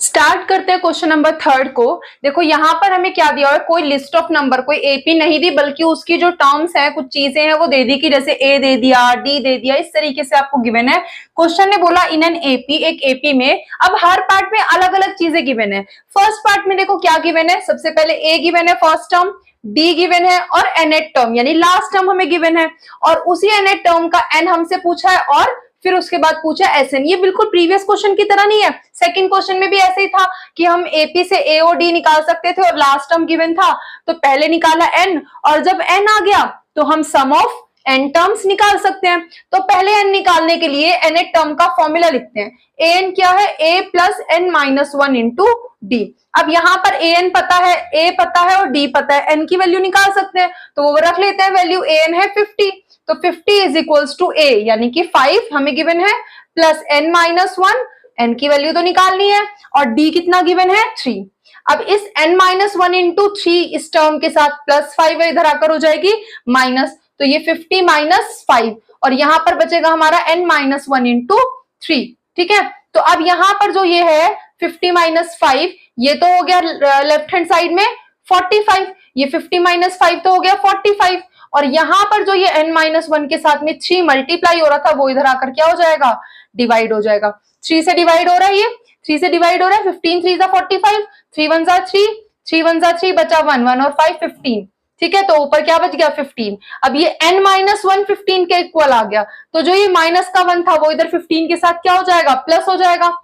स्टार्ट करते हैं क्वेश्चन नंबर थर्ड को। देखो यहाँ पर हमें क्या दिया हुआ है, कोई लिस्ट ऑफ नंबर, कोई एपी नहीं दी, बल्कि उसकी जो टर्म्स है, कुछ चीजें हैं वो दे दी कि जैसे ए दे दिया, डी दे दिया, इस तरीके से आपको गिवन है। क्वेश्चन ने बोला इन एन एपी, एक एपी में अब हर पार्ट में अलग अलग चीजें गिवन है। फर्स्ट पार्ट में देखो क्या गिवन है, सबसे पहले ए गिवन है फर्स्ट टर्म, डी गिवन है और nth टर्म यानी लास्ट टर्म हमें गिवन है, और उसी nth टर्म का n हमसे पूछा है और फिर उसके बाद पूछा Sn। ये बिल्कुल प्रीवियस क्वेश्चन की तरह नहीं है, सेकंड क्वेश्चन में भी ऐसे ही था कि हम एपी से ए और डी निकाल सकते थे और लास्ट टर्म गिवन था तो पहले निकाला n और जब n आ गया तो हम सम ऑफ n टर्म्स निकाल सकते हैं। तो पहले n निकालने के लिए nth टर्म का फॉर्मूला लिखते हैं। an क्या है, a plus n-1 into d. अब यहाँ पर an पता है, a पता है और d पता है, n की वैल्यू निकाल सकते हैं तो वो रख लेते हैं वैल्यू। an है 50 तो 50 इज इक्वल्स टू a यानी कि 5 हमें गिवन है प्लस n-1, n की वैल्यू तो निकालनी है, और d कितना गिवन है 3। अब इस n-1 इंटू 3 इस टर्म के साथ प्लस 5 है, इधर आकर हो जाएगी माइनस, तो ये 50 माइनस 5 और यहाँ पर बचेगा हमारा n-1 इंटू 3, ठीक है। तो अब यहाँ पर जो ये है 50 माइनस 5 ये तो हो गया लेफ्ट हैंड साइड में 45, ये 50 माइनस 5 तो हो गया 45, और यहाँ पर जो ये n-1 के साथ में 3 मल्टीप्लाई हो रहा था वो इधर आकर क्या हो जाएगा, डिवाइड हो जाएगा। 3 से डिवाइड हो रहा है, ये 3 से डिवाइड हो रहा है, 15 3 जा 45, 3 1 जा 3, 3 1 जा 3 बचा 1, 1 और 5 15, ठीक है। तो ऊपर क्या बच गया 15। अब ये n-1 15 के इक्वल आ गया, तो जो ये माइनस का 1 था वो इधर 15 के साथ क्या हो जाएगा, प्लस हो जाएगा।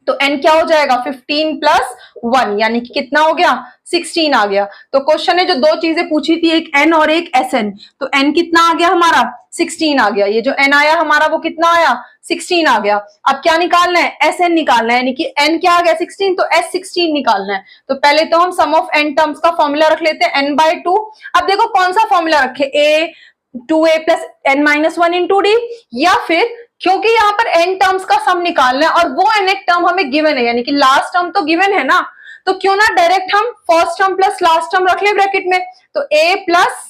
तो n क्या हो जाएगा 15 प्लस 1 यानी कि कितना हो गया 16 आ गया। तो क्वेश्चन ने जो दो चीजें पूछी थी, एक n और एक Sn, तो n कितना आ गया हमारा 16 आ गया, ये जो n आया हमारा वो कितना आया 16 आ गया। अब क्या निकालना है, Sn निकालना है, यानी कि n क्या आ गया 16 तो S16 निकालना है। तो पहले तो हम सम ऑफ n टर्म्स का फॉर्मूला रख लेते हैं n/2। अब देखो कौन सा फॉर्मूला रखे, a 2a plus n minus 1 into D, या फिर क्योंकि यहाँ पर n टर्म्स का सम निकालना है और वो n एक टर्म हमें गिवन है, यानी कि लास्ट टर्म तो गिवन है ना, तो क्यों ना डायरेक्ट हम first term plus last term रख ले ब्रैकेट में। तो a प्लस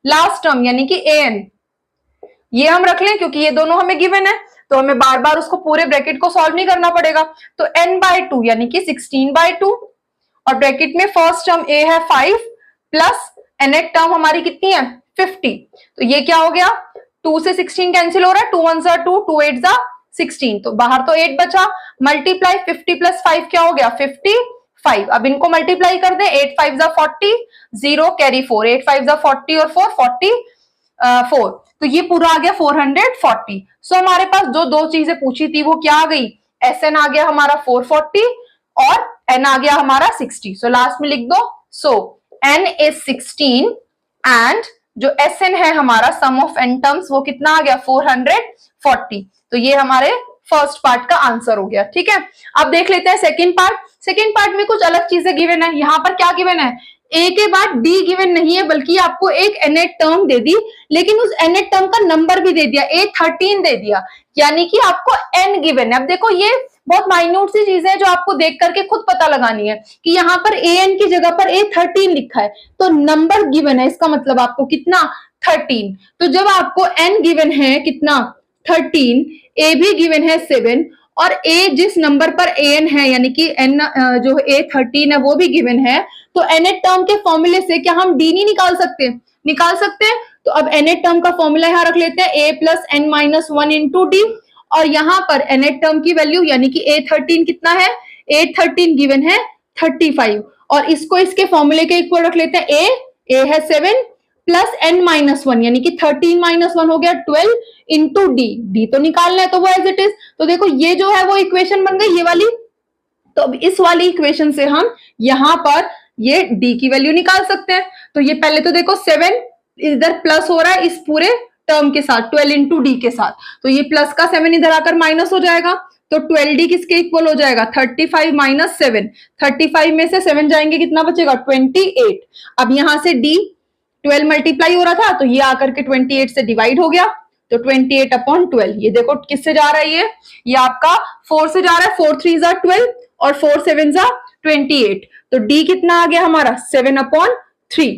लास्ट टर्म यानी कि an, ये हम रख लें क्योंकि ये दोनों हमें गिवन है, तो हमें बार बार उसको पूरे ब्रैकेट को सॉल्व नहीं करना पड़ेगा। तो n/2 यानी कि 16/2, और ब्रैकेट में फर्स्ट टर्म a है 5 प्लस nth टर्म हमारी कितनी है 50। तो ये क्या हो गया, 2 से 16 कैंसिल हो रहा है, 2 1 जा 2, 2 8 जा 16, तो बाहर तो 8 बचा, मल्टीप्लाई 50 प्लस 5 क्या हो गया 55। अब इनको मल्टीप्लाई कर दे, 8 5 जा 40, 0 कैरी 4, 8 5 जा 40 और 4 44, तो ये पूरा आ गया 440। सो हमारे पास जो दो चीजें पूछी थी वो क्या आ गई, SN आ गया हमारा 440 और N आ गया हमारा 60। सो लास्ट में लिख दो, सो N is 16 एंड जो SN है हमारा सम ऑफ n टर्म्स वो कितना आ गया 440। तो ये हमारे फर्स्ट पार्ट का आंसर हो गया। ठीक है, अब देख लेते हैं सेकंड पार्ट। सेकंड पार्ट में कुछ अलग चीजें गिवन है। यहाँ पर क्या गिवन है, a के बाद d गिवन नहीं है, बल्कि आपको एक nth टर्म दे दी, लेकिन उस nth टर्म का नंबर भी दे दिया, A13 दे दिया, यानी कि आपको n गिवन है। अब देखो ये बहुत माइन्यूट सी चीज है जो आपको देख करके खुद पता लगानी है कि यहाँ पर an की जगह पर A13 लिखा है, तो नंबर गिवन है, इसका मतलब आपको कितना 13। तो जब आपको n गिवन है कितना 13, a भी गिवन है 7 और a जिस नंबर पर an है यानी कि n जो A13 है वो भी गिवन है, तो nth टर्म के फॉर्मूले से क्या हम d नहीं निकाल सकते, निकाल सकते हैं। तो अब nth टर्म का फॉर्मूला यहाँ रख लेते हैं, a plus n minus 1 into D, और यहाँ पर nth टर्म की वैल्यू यानी कि A13 कितना है, A13 गिवन है 35, और इसको इसके फॉर्मूले के इक्वल रख लेते हैं, a है 7 प्लस n माइनस 1 यानी कि 13 माइनस 1 हो गया 12 इंटू डी तो निकालना है, तो वो एज इट इज। तो देखो ये जो है वो इक्वेशन बन गई ये वाली। तो अब इस वाली इक्वेशन से हम यहाँ पर ये d की वैल्यू निकाल सकते हैं। तो ये पहले तो देखो 7 इधर प्लस हो रहा है इस पूरे टर्म के साथ 12 इंटू डी के साथ, तो ये प्लस का 7 इधर आकर माइनस हो जाएगा, तो 12d किसके इक्वल हो जाएगा 35 माइनस 7, 35 में से 7 जाएंगे कितना बचेगा 28। अब यहां से d 12 मल्टीप्लाई हो रहा था तो ये आकर के 28 से डिवाइड हो गया, तो 28/12। ये देखो किससे जा रहा है, ये आपका 4 से जा रहा है, 4 3 जा 12 और 4 7 जा 28, तो d कितना आ गया हमारा 7/3।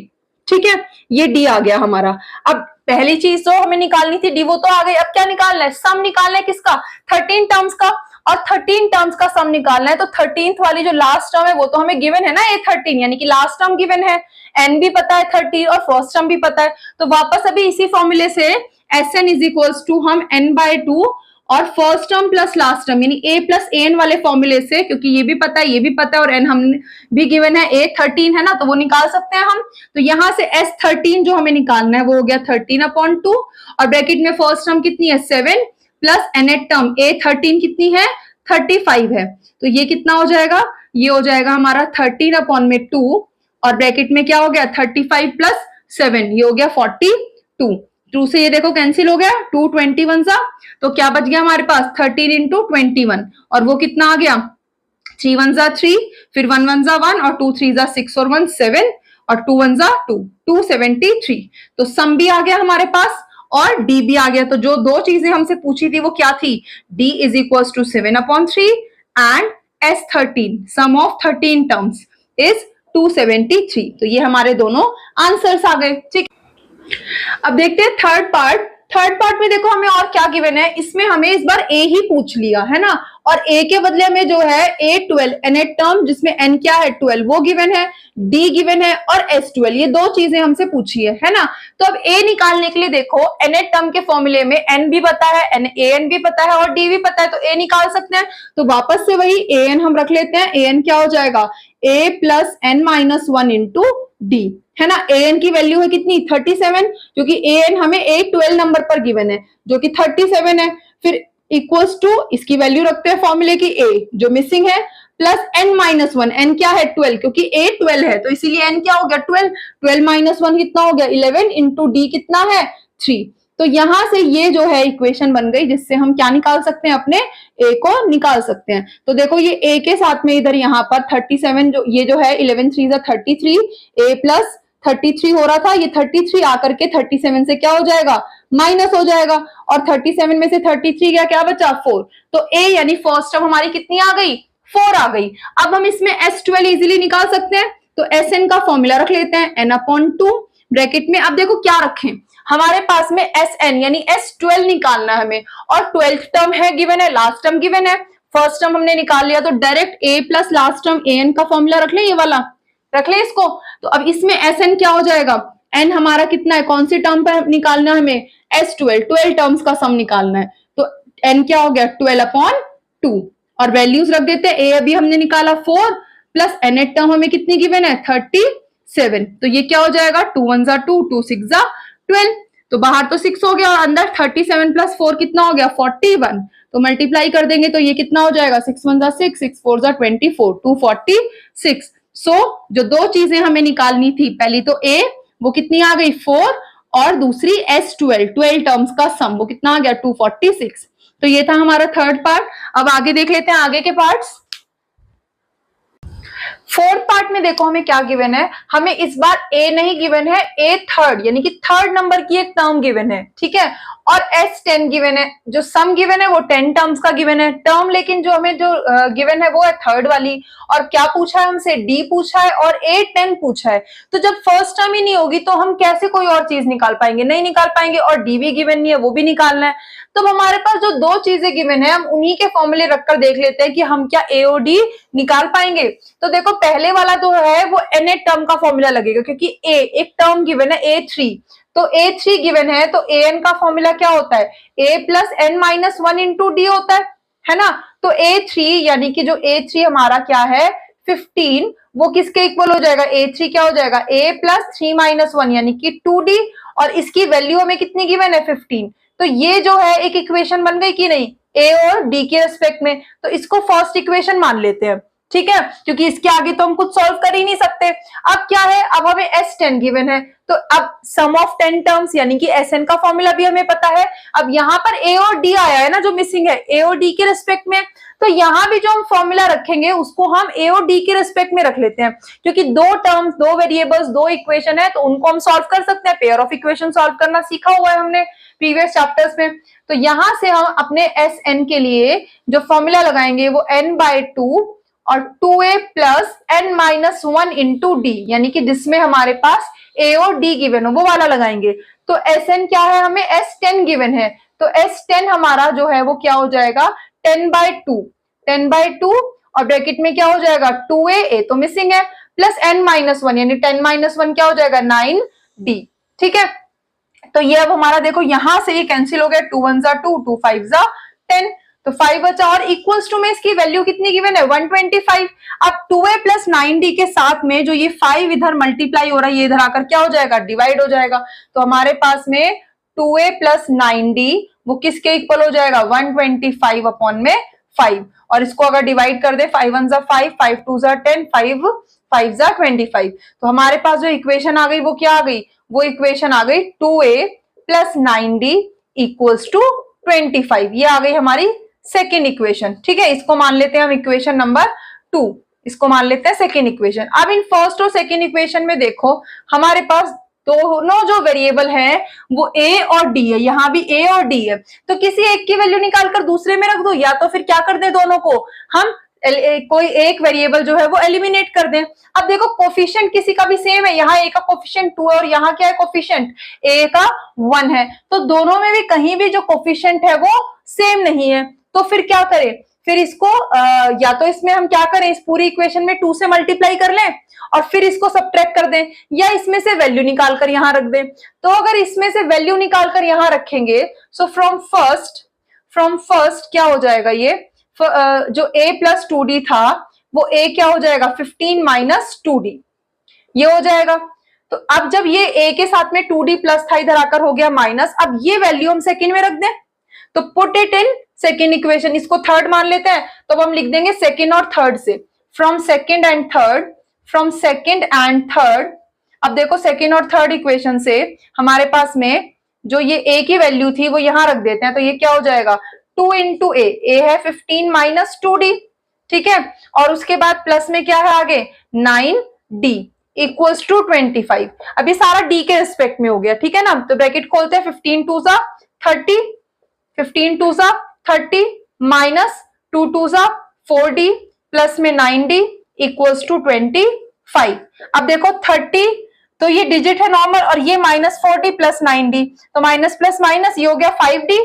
ठीक है, ये d आ गया हमारा। अब पहली चीज तो हमें निकालनी थी d, वो तो आ गई। अब क्या निकालना है, सम निकालना है किसका 13 टर्म्स का, और 13 टर्म्स का सम निकालना है। तो 13th वाली जो लास्ट टर्म है वो तो हमें गिवन है ना A13, यानी कि लास्ट टर्म गिवन है, n भी पता है 30 और फर्स्ट टर्म भी पता है, तो वापस अभी इसी फॉर्मूले से Sn इज इक्वल्स टू हम n/2 और first term plus last term यानी a प्लस an वाले फॉर्मूले से, क्योंकि ये भी पता है ये भी पता है और n हम भी गिवन है A13 है ना, तो वो निकाल सकते हैं हम। तो यहां से S13 जो हमें निकालना है वो हो गया 13/2, और ब्रैकेट में फर्स्ट टर्म कितनी है 7 प्लस nth टर्म A13 कितनी है 35 है, तो ये कितना हो जाएगा, ये हो जाएगा हमारा 13/2, और ब्रैकेट में क्या हो गया 35 प्लस 7, ये हो गया 42। 2 से ये देखो कैंसिल हो गया, 2 21 सा, तो क्या बच गया हमारे पास 13 इंटू 21, और वो कितना आ गया 3 1 जा 3, फिर 1 1 जा 1 और 2 3 जा 6 और 1 7 और 2 1 जा 2, 273। तो सम भी आ गया हमारे पास और डी भी आ गया। तो जो दो चीजें हमसे पूछी थी वो क्या थी, d is equal to 7/3 and S13 sum of 13 terms is 273। तो ये हमारे दोनों आंसर्स आ गए। ठीक, अब देखते हैं थर्ड पार्ट। थर्ड पार्ट में देखो हमें और क्या गिवन है, इसमें हमें इस बार a ही पूछ लिया है ना, और a के बदले में जो है A12 nth टर्म जिसमें n क्या है 12 वो गिवन है, d गिवन है और S12, ये दो चीजें हमसे पूछी है ना। तो अब a निकालने के लिए देखो nth टर्म के फॉर्मूले में n भी पता है, an भी पता है और d भी पता है, तो a निकाल सकते हैं। तो वापस से वही an हम रख लेते हैं, an क्या हो जाएगा a plus n minus 1 into D है ना। an की वैल्यू है कितनी 37, क्योंकि an हमें A12 नंबर पर गिवन है जो कि 37 है, फिर इक्वल्स टू इसकी वैल्यू रखते हैं फॉर्मूले की a जो मिसिंग है प्लस n माइनस 1, n क्या है 12, क्योंकि a 12 है तो इसीलिए n क्या हो गया 12, 12 माइनस 1 कितना हो गया 11 इंटू डी कितना है 3। तो यहां से ये जो है इक्वेशन बन गई जिससे हम क्या निकाल सकते हैं, अपने a को निकाल सकते हैं। तो देखो ये a के साथ में इधर यहाँ पर 37 जो ये जो है 11 3 33, a प्लस 33 हो रहा था, ये 33 आकर के 37 से क्या हो जाएगा, माइनस हो जाएगा, और 37 में से 33 गया, क्या बचा, 4। तो ए यानी फर्स्ट टर्म हमारी कितनी आ गई, 4 आ गई। अब हम इसमें S12 इजीली निकाल सकते हैं, तो Sn का फॉर्मूला रख लेते हैं, n/2 ब्रैकेट में। अब देखो क्या रखें, हमारे पास में Sn यानी S12 निकालना है हमें, और 12th टर्म है गिवन है, लास्ट टर्म गिवन है, फर्स्ट टर्म हमने निकाल लिया, तो direct a plus last term an का फॉर्मूला रख ले, ये वाला रख ले इसको। तो अब इसमें Sn क्या हो जाएगा, n हमारा कितना है, कौन सी टर्म पर निकालना है हमें, S12, 12 टर्म्स का सम निकालना है, तो n क्या हो गया, 12/2, और वैल्यूज रख देते हैं, a अभी हमने निकाला 4 प्लस nth टर्म हमें कितनी गिवन है, 37, तो ये क्या हो जाएगा, 2 1 जा 2, 2 6 जा 12, तो बाहर तो 6 हो गया और अंदर 37 प्लस 4 कितना हो गया, 41, तो मल्टीप्लाई कर देंगे तो ये कितना हो जाएगा, 6 1 जा 6, 6 4 जा 24, 246। सो जो दो चीजें हमें निकालनी थी, पहली तो a वो कितनी आ गई 4, और दूसरी S12 12 टर्म्स का सम वो कितना आ गया 246। तो ये था हमारा थर्ड पार्ट। अब आगे देख लेते हैं आगे के पार्ट्स। फोर्थ पार्ट में देखो हमें क्या गिवन है, हमें इस बार a नहीं गिवन है, a थर्ड यानी कि थर्ड नंबर की एक टर्म गिवन है, ठीक है, और S10 गिवन है, जो सम गिवन है वो 10 टर्म्स का गिवन है, टर्म लेकिन जो हमें जो गिवन है वो है थर्ड वाली, और क्या पूछा है हमसे, d पूछा है और A10 पूछा है। तो जब फर्स्ट टर्म ही नहीं होगी तो हम कैसे कोई और चीज निकाल पाएंगे, नहीं निकाल पाएंगे, और d भी गिवन नहीं है, वो भी निकालना है। तो हमारे पास जो दो चीजें गिवन है, हम उन्हीं के फॉर्मूले रखकर देख लेते हैं कि हम क्या a और d निकाल पाएंगे। तो देखो पहले वाला जो है वो n टर्म का फॉर्मूला लगेगा, क्योंकि a एक टर्म गिवन है a3, तो a3 गिवन है, तो an का फॉर्मूला क्या होता है, a plus n minus 1 into D होता है ना। तो a3 यानी कि जो a3 हमारा क्या है 15, वो किसके इक्वल हो जाएगा, a3 क्या हो जाएगा, a प्लस 3 माइनस 1 यानी कि 2d, और इसकी वैल्यू हमें कितनी गिवन है 15। तो ये जो है एक इक्वेशन बन गई कि नहीं, a और d के रिस्पेक्ट में, तो इसको फर्स्ट इक्वेशन मान लेते हैं, ठीक है, क्योंकि इसके आगे तो हम कुछ सॉल्व कर ही नहीं सकते। अब क्या है, अब हमें S10 गिवन है, तो अब सम ऑफ 10 टर्म्स यानी कि Sn का फॉर्मूला भी हमें पता है। अब यहाँ पर a और d आया है ना, जो मिसिंग है a और d के रिस्पेक्ट में, तो यहाँ भी जो हम फॉर्मूला रखेंगे उसको हम a और d के रिस्पेक्ट में रख लेते हैं, क्योंकि दो टर्म्स, दो वेरिएबल्स, दो इक्वेशन है, तो उनको हम सॉल्व कर सकते हैं। पेयर ऑफ इक्वेशन सॉल्व करना सीखा हुआ है हमने प्रीवियस चैप्टर्स में। तो यहां से हम अपने Sn के लिए जो फॉर्मूला लगाएंगे वो n/2 और 2a plus n minus 1 into D, यानी कि जिसमें हमारे पास a और d गिवन हो वो वाला लगाएंगे। तो Sn क्या है, हमें S10 गिवन है, तो S10 हमारा जो है वो क्या हो जाएगा 10/2 और ब्रैकेट में क्या हो जाएगा 2a तो मिसिंग है, प्लस n माइनस 1 यानी 10 माइनस 1 क्या हो जाएगा 9d, ठीक है। तो ये अब हमारा देखो यहां से ये कैंसिल हो गया, 2 1 जा 2, 2 5 जा 10, तो 5 बचा, और इक्वल्स टू में इसकी वैल्यू कितनी गिवन है 125। अब 2a प्लस 9d के साथ में जो ये 5 इधर मल्टीप्लाई हो रहा है, ये इधर आकर क्या हो जाएगा डिवाइड हो जाएगा, तो हमारे पास में 2a प्लस 9d वो किसके इक्वल हो जाएगा 125 अपॉन में 5, और इसको अगर डिवाइड कर दे 5 1 जा 5, 5 2 जा 10, 5 5 जा 25, तो हमारे पास जो इक्वेशन आ गई वो क्या आ गई, वो इक्वेशन आ गई 2a plus 9d equals to 25, ये आ गई हमारी सेकेंड इक्वेशन, ठीक है। इसको मान लेते हैं हम इक्वेशन नंबर 2, इसको मान लेते हैं सेकेंड इक्वेशन। अब इन फर्स्ट और सेकेंड इक्वेशन में देखो हमारे पास दोनों जो वेरिएबल है वो a और d है, यहाँ भी a और d है, तो किसी एक की वैल्यू निकालकर दूसरे में रख दो, या तो फिर क्या कर दे दोनों को हम कोई एक वेरिएबल जो है वो एलिमिनेट कर दें। अब देखो कोफिशिएंट किसी का भी सेम है, यहाँ a का कोफिशिएंट 2 है और यहाँ क्या है कोफिशिएंट a का 1 है, तो दोनों में भी कहीं भी जो कोफिशिएंट है वो सेम नहीं है, तो फिर क्या करें, फिर इसको या तो इसमें हम क्या करें, इस पूरी इक्वेशन में 2 से मल्टीप्लाई कर लें और फिर इसको सबट्रैक्ट कर दें, या इसमें से वैल्यू निकाल कर यहां रख दें। तो अगर इसमें से वैल्यू निकाल कर यहां रखेंगे, सो फ्रॉम फर्स्ट क्या हो जाएगा, ये जो a प्लस 2d था वो a क्या हो जाएगा 15 माइनस 2d, ये हो जाएगा। तो अब जब ये a के साथ में 2d प्लस था, इधर आकर हो गया माइनस, अब ये वैल्यू हम सेकेंड में रख दें, तो put it in second equation, इसको थर्ड मान लेते हैं, तो हम लिख देंगे सेकेंड और थर्ड से, फ्रॉम सेकेंड एंड थर्ड। अब देखो सेकेंड और थर्ड इक्वेशन से हमारे पास में जो ये a की वैल्यू थी वो यहां रख देते हैं, तो ये क्या हो जाएगा 2 इंटू a है 15 माइनस 2d, ठीक है, और उसके बाद प्लस में क्या है आगे 9d, इक्वल्स टू 25। अब ये सारा डी के रिस्पेक्ट में हो गया, ठीक है ना। तो ब्रैकेट खोलते हैं, 15 टू सा 30, 15 टू सा 30 माइनस 2 टू सा 4d प्लस में 9d इक्वल्स टू 25। अब देखो 30 तो ये डिजिट है नॉर्मल, और ये माइनस 4d प्लस 9d, तो माइनस प्लस माइनस ये हो गया 5d,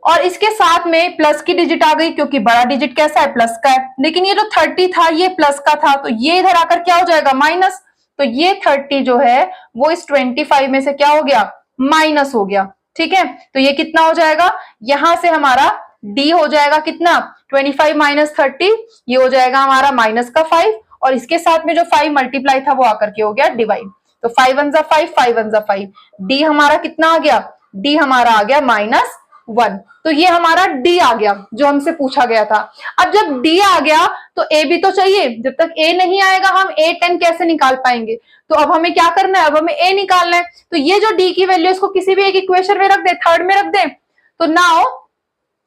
और इसके साथ में प्लस की डिजिट आ गई क्योंकि बड़ा डिजिट कैसा है, प्लस का है। लेकिन ये जो 30 था ये प्लस का था, तो ये इधर आकर क्या हो जाएगा, माइनस। तो ये 30 जो है वो इस 25 में से क्या हो गया, माइनस हो गया, ठीक है। तो ये कितना हो जाएगा, यहां से हमारा डी हो जाएगा कितना, 25 माइनस 30, ये हो जाएगा हमारा माइनस का 5, और इसके साथ में जो 5 मल्टीप्लाई था वो आकर के हो गया डिवाइड। तो 5 वन जा 5, 5 वन जा 5, डी हमारा कितना आ गया, डी हमारा आ गया -1। तो ये हमारा डी आ गया जो हमसे पूछा गया था। अब जब डी आ गया तो ए भी तो चाहिए, जब तक ए नहीं आएगा हम ए 10 कैसे निकाल पाएंगे। तो अब हमें क्या करना है, अब हमें ए निकालना है। तो ये जो डी की वैल्यू इसको किसी भी एक इक्वेशन में रख दे, थर्ड में रख दे। तो नाउ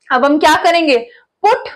अब हम क्या करेंगे, put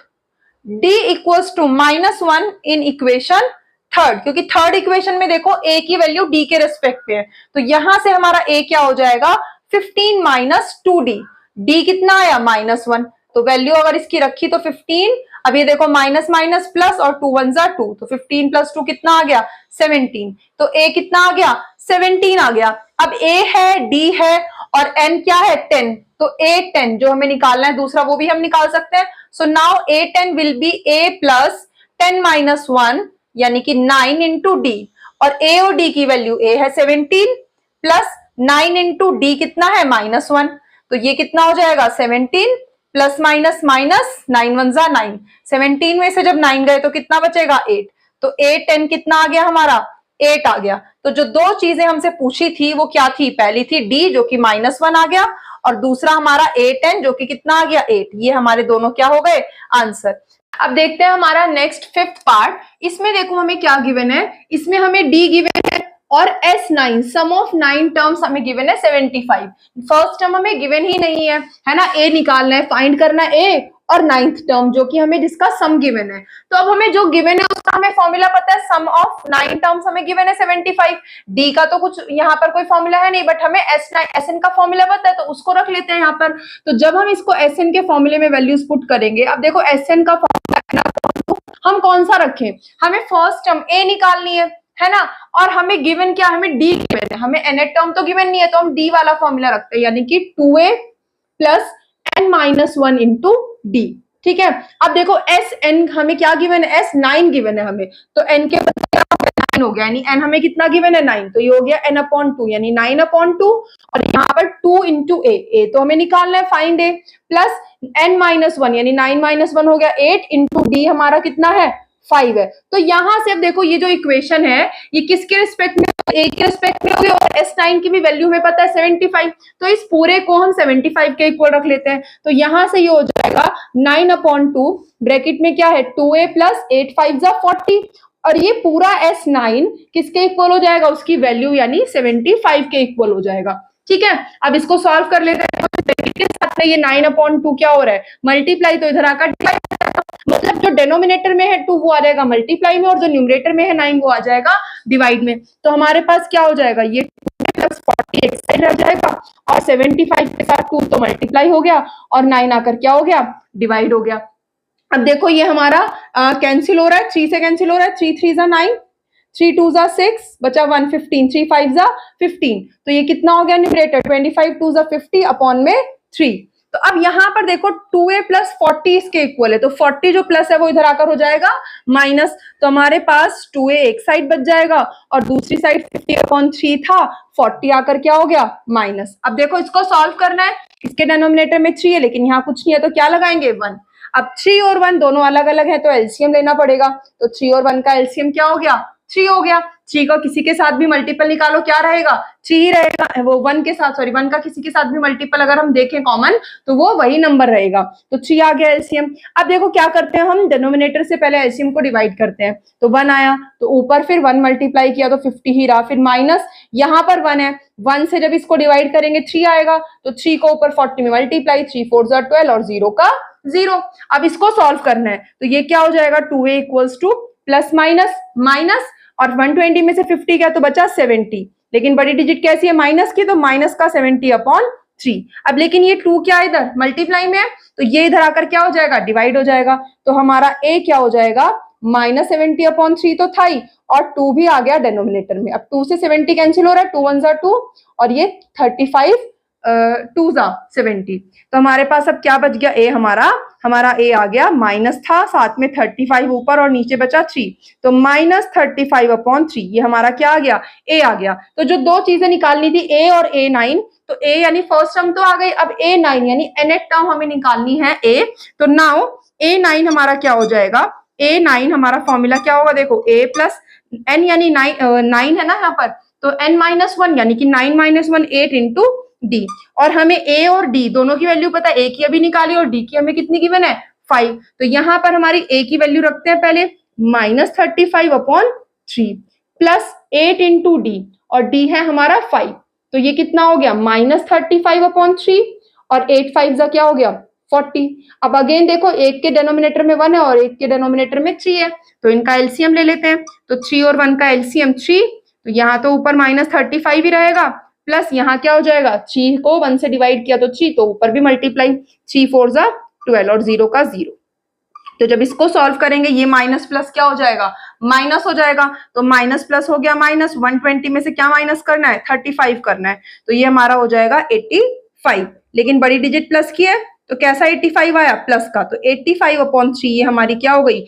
d equals to -1 in equation third, क्योंकि थर्ड इक्वेशन में देखो a की वैल्यू d के रेस्पेक्ट पे है। तो यहां से हमारा a क्या हो जाएगा, 15 माइनस 2d, d कितना आया -1, तो वैल्यू अगर इसकी रखी तो 15, अब ये देखो माइनस माइनस प्लस और 2 वन जा 2, तो 15 प्लस 2 कितना आ गया, 17। तो a कितना आ गया, 17 आ गया। अब a है, d है और n क्या है, 10, तो a10 जो हमें निकालना है दूसरा वो भी हम निकाल सकते हैं। So now a10 will be a plus 10 minus 1 यानी कि 9 इंटू डी, और a और d की वैल्यू a है 17 प्लस 9 इंटू डी कितना है -1, तो ये कितना हो जाएगा 17 प्लस माइनस माइनस 9 वन जा 9, 17 में से जब 9 गए तो कितना बचेगा 8, तो a10 कितना आ गया हमारा 8 आ गया। तो जो दो चीजें हमसे पूछी थी वो क्या थी, पहली थी d जो कि -1 आ गया, और दूसरा हमारा a10 जो कि कितना आ गया 8। ये हमारे दोनों क्या हो गए, आंसर। अब देखते हैं हमारा नेक्स्ट 5th पार्ट। इसमें देखो हमें क्या गिवन है, इसमें हमें d गिवन है और S9 सम ऑफ 9 टर्म्स हमें गिवन है 75। फर्स्ट टर्म हमें गिवन ही नहीं है ना, a निकालना है, फाइंड करना है a, और 9th टर्म जो कि हमें जिसका सम गिवन है। तो अब हमें जो गिवन है उसका हमें फॉर्मूला पता है, सम ऑफ 9 टर्म्स हमें गिवन है 75। डी का तो कुछ यहाँ पर कोई फॉर्मूला है नहीं, बट हमें SN का फॉर्मूला पता है तो उसको रख लेते हैं यहाँ पर। तो जब हम इसको SN के फॉर्मूले में वैल्यूज पुट करेंगे, अब देखो SN का फॉर्मूला हम कौन सा रखें, हमें फर्स्ट टर्म a निकालनी है ना, और हमें गिवन क्या, हमें d गिवन है, हमें nth टर्म तो गिवन नहीं है, तो हम d वाला फॉर्मूला रखते हैं, यानी कि 2a plus n minus 1 into D, ठीक है। अब देखो Sn हमें क्या गिवन है, S9 गिवन है हमें, तो n के बदले 9 हो गया, यानी n हमें कितना गिवन है 9, तो ये हो गया n/2 यानी 9/2, और यहाँ पर 2 इंटू a तो हमें निकालना है फाइंड a, प्लस n-1 यानी 9 - 1 हो गया 8 इंटू डी हमारा कितना है 5 है। तो यहां से अब देखो ये जो इक्वेशन है ये किसके रिस्पेक्ट में, a के रिस्पेक्ट में हो गया, और S9 की भी वैल्यू हमें पता है 75, तो इस पूरे को हम 75 के इक्वल रख लेते हैं। तो यहां से ये हो जाएगा 9/2 ब्रैकेट में क्या है 2a प्लस 8 5 जा 40, और ये पूरा S9 किसके इक्वल हो जाएगा, उसकी वैल्यू यानी 75 के इक्वल हो जाएगा, ठीक है। अब इसको सॉल्व कर लेते हैं, के साथ में ये 9/2 क्या हो रहा है मल्टीप्लाई, तो इधर आकर मतलब जो डेनोमिनेटर में है 2 वो आ जाएगा मल्टीप्लाई में, और जो न्यूमरेटर में है 9 वो आ जाएगा डिवाइड में। तो हमारे पास क्या हो जाएगा, ये 2 प्लस 40 एक साइड रह जाएगा, और 75 के साथ 2 तो मल्टीप्लाई हो गया, और 9 आकर क्या हो गया, डिवाइड हो गया। अब देखो ये हमारा कैंसिल हो रहा है, 3 से कैंसिल हो रहा है, 3 3 जा 9, 3 2 जा 6, बचा 1 15, 3 5 जा 15, तो ये कितना हो गया न्यूमरेटर 25 2 जा 50 अपॉन में 3। तो अब यहां पर देखो 2a प्लस 40 इसके इक्वल है, तो 40 जो प्लस है वो इधर आकर हो जाएगा माइनस, तो हमारे पास 2a एक साइड बच जाएगा, और दूसरी साइड 50/3 था, 40 आकर क्या हो गया माइनस। अब देखो इसको सॉल्व करना है, इसके डेनोमिनेटर में 3 है लेकिन यहाँ कुछ नहीं है, तो क्या लगाएंगे 1। अब 3 और 1 दोनों अलग अलग है तो एलसीएम लेना पड़ेगा, तो 3 और 1 का एलसीएम क्या हो गया 3 हो गया। 3 का किसी के साथ भी मल्टीपल निकालो क्या रहेगा 3 ही रहेगा, वो 1 के साथ, सॉरी 1 का किसी के साथ भी मल्टीपल अगर हम देखें कॉमन तो वो वही नंबर रहेगा, तो 3 आ गया एलसीएम। अब देखो क्या करते हैं हम, डिनोमिनेटर से पहले एलसीएम को डिवाइड करते हैं, तो 1 आया, तो ऊपर फिर 1 मल्टीप्लाई किया तो 50 ही रहा, फिर माइनस यहाँ पर 1 है, 1 से जब इसको डिवाइड करेंगे 3 आएगा, तो 3 को ऊपर 40 में मल्टीप्लाई, 3 4 जा 12 और 0 का 0। अब इसको सॉल्व करना है, तो ये क्या हो जाएगा 2a equals two plus minus minus और 120 में से 50 गया तो बचा 70, लेकिन बड़ी डिजिट कैसी है माइनस की, तो माइनस का 70/3। अब लेकिन ये 2 क्या है इधर मल्टीप्लाई में है, तो ये इधर आकर क्या हो जाएगा डिवाइड हो जाएगा, तो हमारा a क्या हो जाएगा -70/3 तो था ही, और 2 भी आ गया डिनोमिनेटर में। अब 2 से 70 कैंसिल हो रहा है, 2 1 2 और ये 35 2 70, तो हमारे पास अब क्या बच गया a, हमारा a आ गया माइनस था, साथ में 35 ऊपर और नीचे बचा 3, तो -35/3 ये हमारा क्या आ गया a आ गया। तो जो दो चीजें निकालनी थी a और a9, तो a यानी फर्स्ट टर्म तो आ गई, अब a9 यानी nth टर्म हमें निकालनी है a, तो नाउ a9 हमारा क्या हो जाएगा, a9 हमारा फॉर्मूला क्या होगा, देखो a प्लस n यानी 9 है ना यहाँ पर, तो n-1 यानी कि 9 - 1 8 इंटू डी, और हमें a और d दोनों की वैल्यू पता है, a की अभी निकाली और d की हमें कितनी गिवन है 5, तो यहाँ पर हमारी a की वैल्यू रखते हैं पहले -35/3 प्लस 8 इंटू डी, और d है हमारा 5, तो ये कितना हो गया -35/3 और 8 5 क्या हो गया 40। अब अगेन देखो, एक के डिनोमिनेटर में 1 है और एक के डिनोमिनेटर में 3 है, तो इनका एलसीएम ले लेते हैं, तो 3 और 1 का एलसीएम 3, तो यहाँ तो ऊपर -35 ही रहेगा, प्लस यहाँ क्या हो जाएगा 3 को 1 से डिवाइड किया तो 3, तो ऊपर भी मल्टीप्लाई, 3 4 12 और 0 का 0। तो जब इसको सॉल्व करेंगे ये माइनस प्लस क्या हो जाएगा माइनस हो जाएगा, तो माइनस प्लस हो गया माइनस, 120 में से क्या माइनस करना है 35 करना है, तो ये हमारा हो जाएगा 85, लेकिन बड़ी डिजिट प्लस की है तो कैसा 85 आया प्लस का, तो 85/3 ये हमारी क्या हो गई